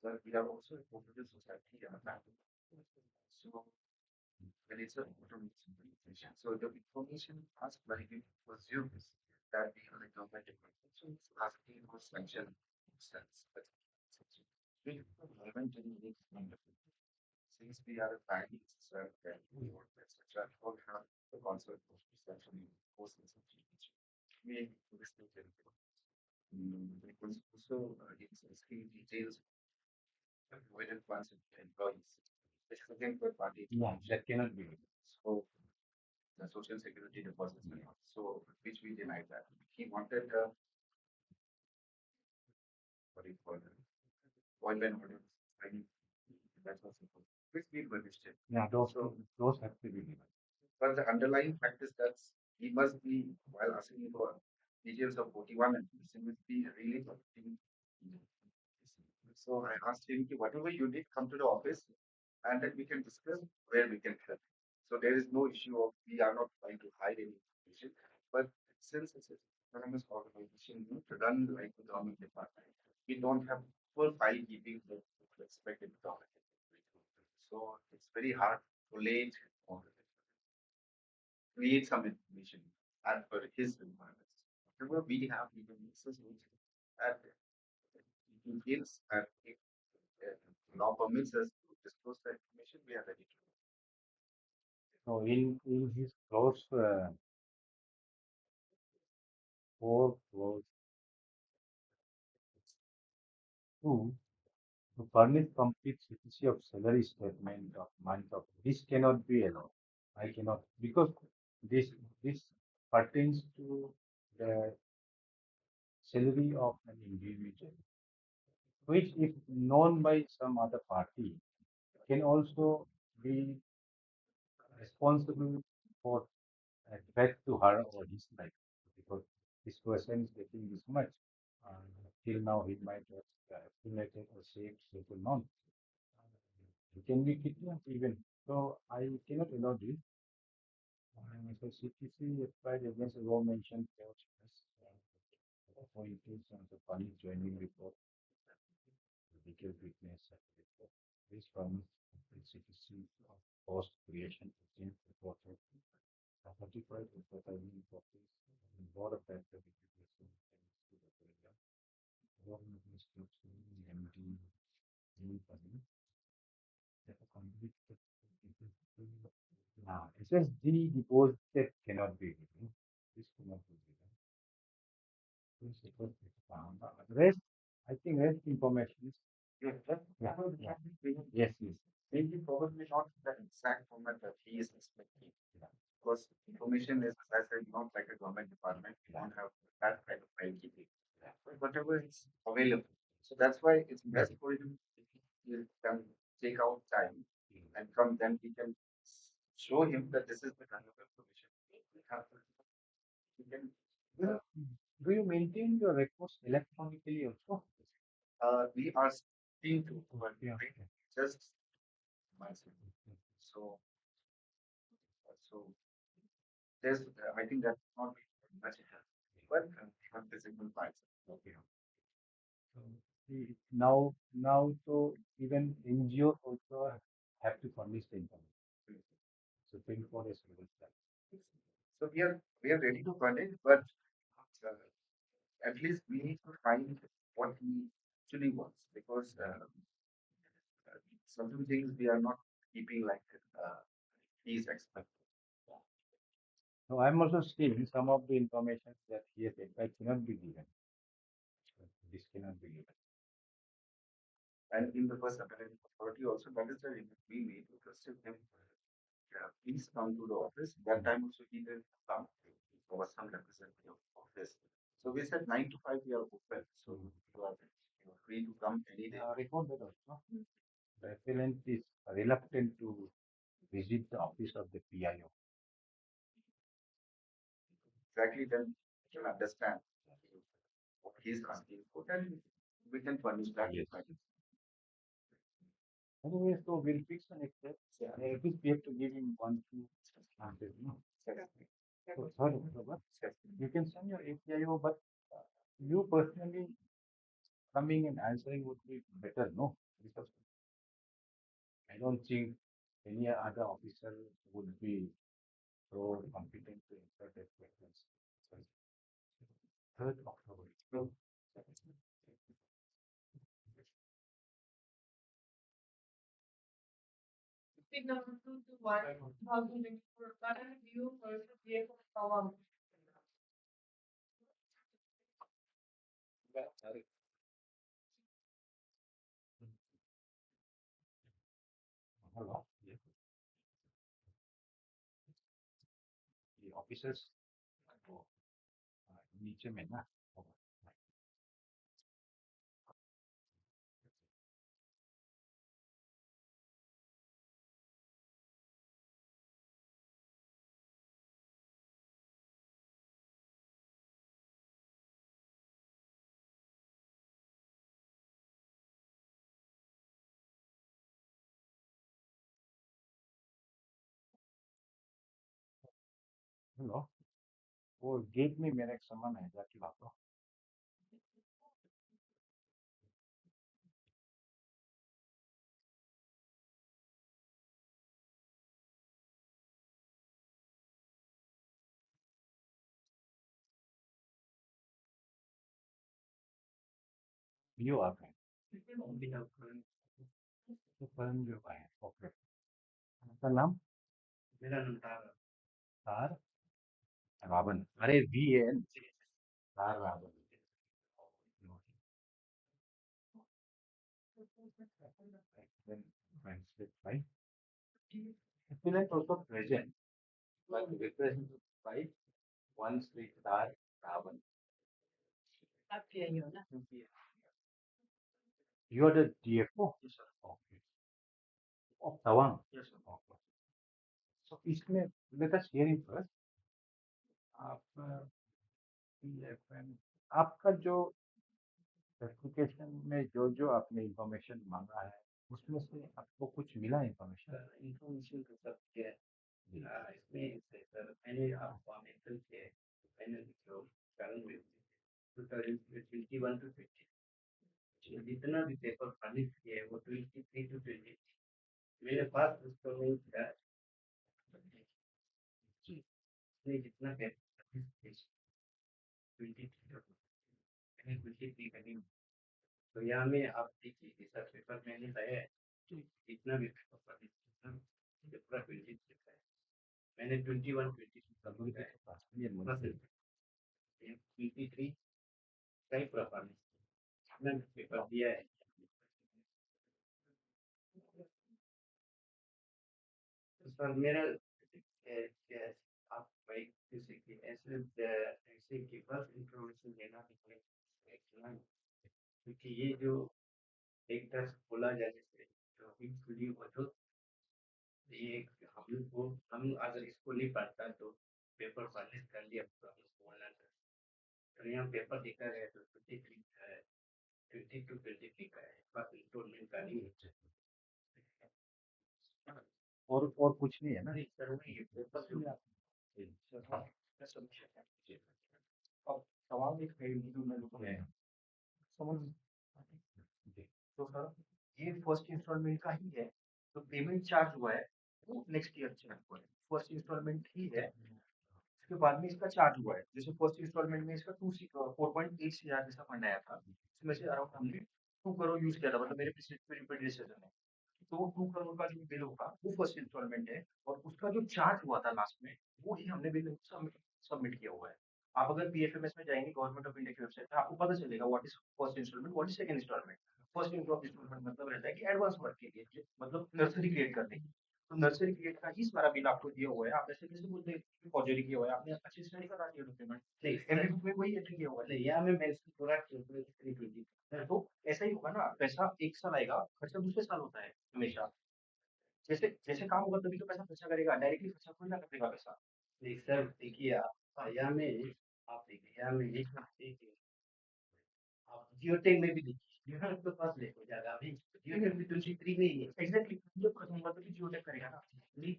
But we have also reported the society and family. So when it's a information. So the information asked by him presumes that we are a government department. So it's asking for sanction sense. But we haven't really made wonderful. Since we are a banking system and we work with etc. We all have the concept of essentially courses of teaching. We listen to it was also it's asking details of avoided funds and employees. Which is again third party. Yeah, that cannot be. So the social security deposits and all. So which we denied that. He wanted what do you call it? Oil and order. I mean, that was supposed. Which we published it. Yeah, those have to be given. But the underlying fact is that he must be while asking for details of 41 and he must be really protecting. So I asked him, whatever you did, come to the office and then we can discuss where we can help. So there is no issue of we are not trying to hide any information. But since it's an autonomous organization, you know, to run like the government department, we don't have full file keeping that expected government. So it's very hard to collate or create some information as per his requirements. Whatever we have, we can access it and in case and if law permits us to disclose the information, we are ready to. So in his clause 4 clause 2 to furnish complete CTC of salary statement of month of this cannot be allowed. I cannot because this pertains to the salary of an individual, which if known by some other party can also be responsible for a threat to her or his life because this person is getting this much. Till now, he might have accumulated or saved certain amount. He can be kidnapped even. So I cannot allow this. So CTC applied against the law mentioned clause for increase on the funny joining report, legal witness report. This from the CTC of post creation of reported 35 advertising copies and board of directors education and government instruction MD new money that are convicted. Now, SSD deposit cannot be given. This cannot be given. This is what is found. Rest, I think rest information is yeah, yeah, yeah. Yes, yes. Maybe probably not the exact format that he is expecting. Yeah. Because information is, as I said, not like a government department. You don't have that kind of file keeping. Yeah. But whatever is available. So that's why it's best for him if he can take out time and come, then we can show him that this is the kind of information we have. We can, do you maintain your records electronically also? We are still to, but yeah, just myself. So, so there's, I think that's not much, but have physical files. Okay. So Now, so even NGOs also have to furnish the information. Supreme Court has ruled that. So we are ready to furnish, but at least we need to find what he actually wants because certain things we are not keeping like he is expecting. So I'm also seeing some of the information that he has applied cannot be given. This cannot be given. And in the first academic authority also, that is the reason we made requested him, please come to the office. That time also he didn't come. There was some representative of office. So we said 9 to 5 we are open. So you are free to come any day. Record that also. The appellant is reluctant to visit the office of the PIO. Exactly, then you can understand what he is asking for. Then we can furnish that. Yes. Anyway, so we'll fix the next step. At least we have to give him 1, 2 answers. No? So, third October, you can send your APIO, but you personally coming and answering would be better, no? Because I don't think any other officer would be so competent to answer that questions. So, 3rd October. So, Topic number 221, 2024, current view versus year of Tawam. hello. Yeah. The officers को नीचे में ना hello वो gate में मेरा एक सामान है जाके ला दो you are fine only have current तो current जो है ओके आपका नाम मेरा नाम तार रावण अरे VAN तार Ravan then translate by appellant also present but represented by one Sri Tar Ravan. You are the DFO? Yes, sir. Okay. Of Tawang? Yes, sir. Okay. So इसमें let us hear him first. आप PFN आपका जो application में जो जो आपने information मांगा है उसमें से आपको कुछ मिला इंफॉर्मेशन इंफॉर्मेशन तो सब क्या है इसमें सर मैंने आपको मेंशन किया है मैंने जो कारण में 2021 to 20 जितना भी पेपर पब्लिश किया है वो 23 to 20 मेरे पास उसको नहीं था इसमें जितना पेपर पब्लिश किया 23 to 23 का नहीं तो यहाँ में आप देखिए कि सर पेपर मैंने लाया है जितना भी पेपर पब्लिश किया ये पूरा 23 लिखा है मैंने 21 22 सब लिखा है प्लस 23 का ही पूरा पब्लिश मैंने पेपर दिया है तो सर मेरा आप भाई जैसे कि ऐसे कि बस इंफॉर्मेशन देना क्योंकि ये जो एक तरह से खोला जाने से टॉपिक खुली हो तो ये हम अगर इसको नहीं पढ़ता तो पेपर पब्लिश कर लिया तो हमको बोलना था तो यहाँ पेपर दिखा गया तो 23 का है 20 to 23 का है बस इंस्टॉलमेंट का नहीं है और कुछ नहीं है ना सर वही पेपर जो अब सवाल एक है जो मैं समझ तो सर ये फर्स्ट इंस्टॉलमेंट का ही है, तो पेमेंट चार्ज हुआ है वो नेक्स्ट ईयर चार्ज हुआ है, फर्स्ट इंस्टॉलमेंट ही है। उसके बाद में इसका चार्ज हुआ है, जैसे फर्स्ट इंस्टॉलमेंट में इसका 4.8 CR जैसा फंड आया था, इसमें से अराउंड हमने 2 करोड़ यूज किया था, मतलब मेरे प्रीडिसेसर ने। तो 2 करोड़ का जो बिल होगा वो फर्स्ट इंस्टॉलमेंट है, और उसका जो चार्ज हुआ था लास्ट में वो ही हमने बिल सबमिट किया हुआ है। आप अगर पीएफएमएस में जाएंगे गवर्नमेंट ऑफ इंडिया की वेबसाइट पे, आपको पता चलेगा what is first installment, what is second installment. First installment मतलब रहता है कि एडवांस वर्क के लिए, मतलब नर्सरी क्रिएट करने की। तो नर्सरी क्रिएट का ही सारा बिल आपको दिया हुआ है, आप ऐसे कैसे बोलते हैं कि फॉर्जरी किया हुआ है, आपने अच्छी स्टडी करा दिया डॉक्यूमेंट, नहीं एमडी बुक में वही एंट्री किया हुआ है। नहीं, यहाँ में मेंशन पूरा कैलकुलेट तो ऐसा ही होगा ना, पैसा एक साल आएगा, खर्चा दूसरे साल होता है हमेशा। जैसे जैसे काम होगा तभी तो पैसा खर्चा करेगा, डायरेक्टली खर्चा थोड़ी ना करेगा पैसा। नहीं सर, देखिए आप यहाँ में, आप देखिए यहाँ में एक देखिए, आप जियोटेक में भी देखिए, यहाँ आपके पास लेट हो जाएगा अभी, जियोटेक भी 23 में ही है। एग्जैक्टली, जब खत्म होगा तभी जियो करेगा ना। नहीं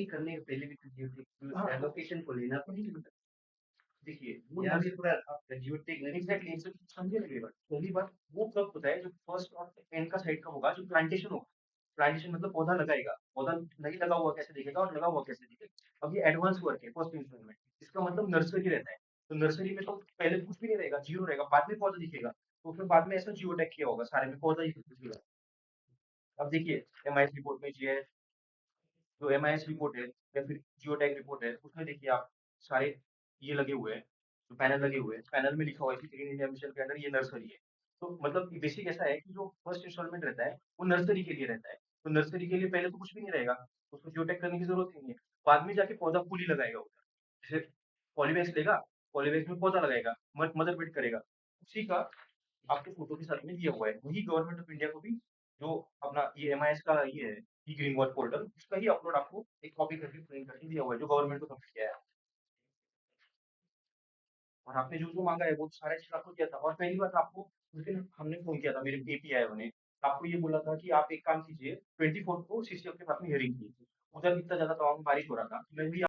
करने के पहले भी तो जियोटेक हाँ, लोकेशन को लेना पड़ेगा। देखिए वो यहाँ भी पूरा आपका जियोटेक नहीं एग्जैक्टली समझे मेरी बात। पहली बात वो कब होता है, जब फर्स्ट और एंड का साइड का होगा, जो प्लांटेशन होगा। प्लांटेशन मतलब पौधा लगाएगा, पौधा नहीं लगा हुआ कैसे दिखेगा और लगा हुआ कैसे दिखेगा। अब ये एडवांस वर्क है फर्स्ट इंस्टॉलमेंट, इसका मतलब नर्सरी रहता है। तो नर्सरी में तो पहले कुछ भी नहीं रहेगा, जीरो रहेगा, बाद में पौधा दिखेगा। तो फिर बाद में ऐसा जियो टैग किया होगा, सारे में पौधा ही कुछ भी होगा। अब देखिए एमआईएस रिपोर्ट में जीआईएस, जो एमआईएस रिपोर्ट है या फिर जियोटैग रिपोर्ट है, उसमें देखिए आप सारे ये लगे हुए हैं, जो पैनल लगे हुए हैं, पैनल में लिखा हुआ है कि ग्रीन इंडिया मिशन के अंडर ये नर्सरी है। तो मतलब बेसिक ऐसा है कि जो फर्स्ट इंस्टॉलमेंट रहता है वो नर्सरी के लिए रहता है। तो नर्सरी के लिए पहले तो कुछ भी नहीं रहेगा, उसको जियोटैग करने की जरूरत ही नहीं है। बाद में जाके पौधा फूल ही लगाएगा उधर, जैसे पॉलीबैग्स लेगा, पॉलीबैग्स में पौधा लगाएगा, मदर बिल्ड करेगा। उसी का आपके फोटो के साथ में दिया हुआ है, वही गवर्नमेंट ऑफ इंडिया को भी जो अपना ये एमआईएस का ये है, ई ग्रीन वॉच पोर्टल, उसका ही अपलोड आपको एक कॉपी करके प्रिंट करके दिया हुआ है, जो गवर्नमेंट को सबमिट किया है। और आपने जो जो मांगा है वो सारा चीज आपको किया था। और पहली बात आपको उस दिन हमने फोन किया था, मेरे एपीआई ने आपको ये बोला था कि आप एक काम कीजिए, 24 को सीसीएफ के पास में हियरिंग की। उधर इतना ज्यादा तमाम बारिश हो रहा था, मैं भी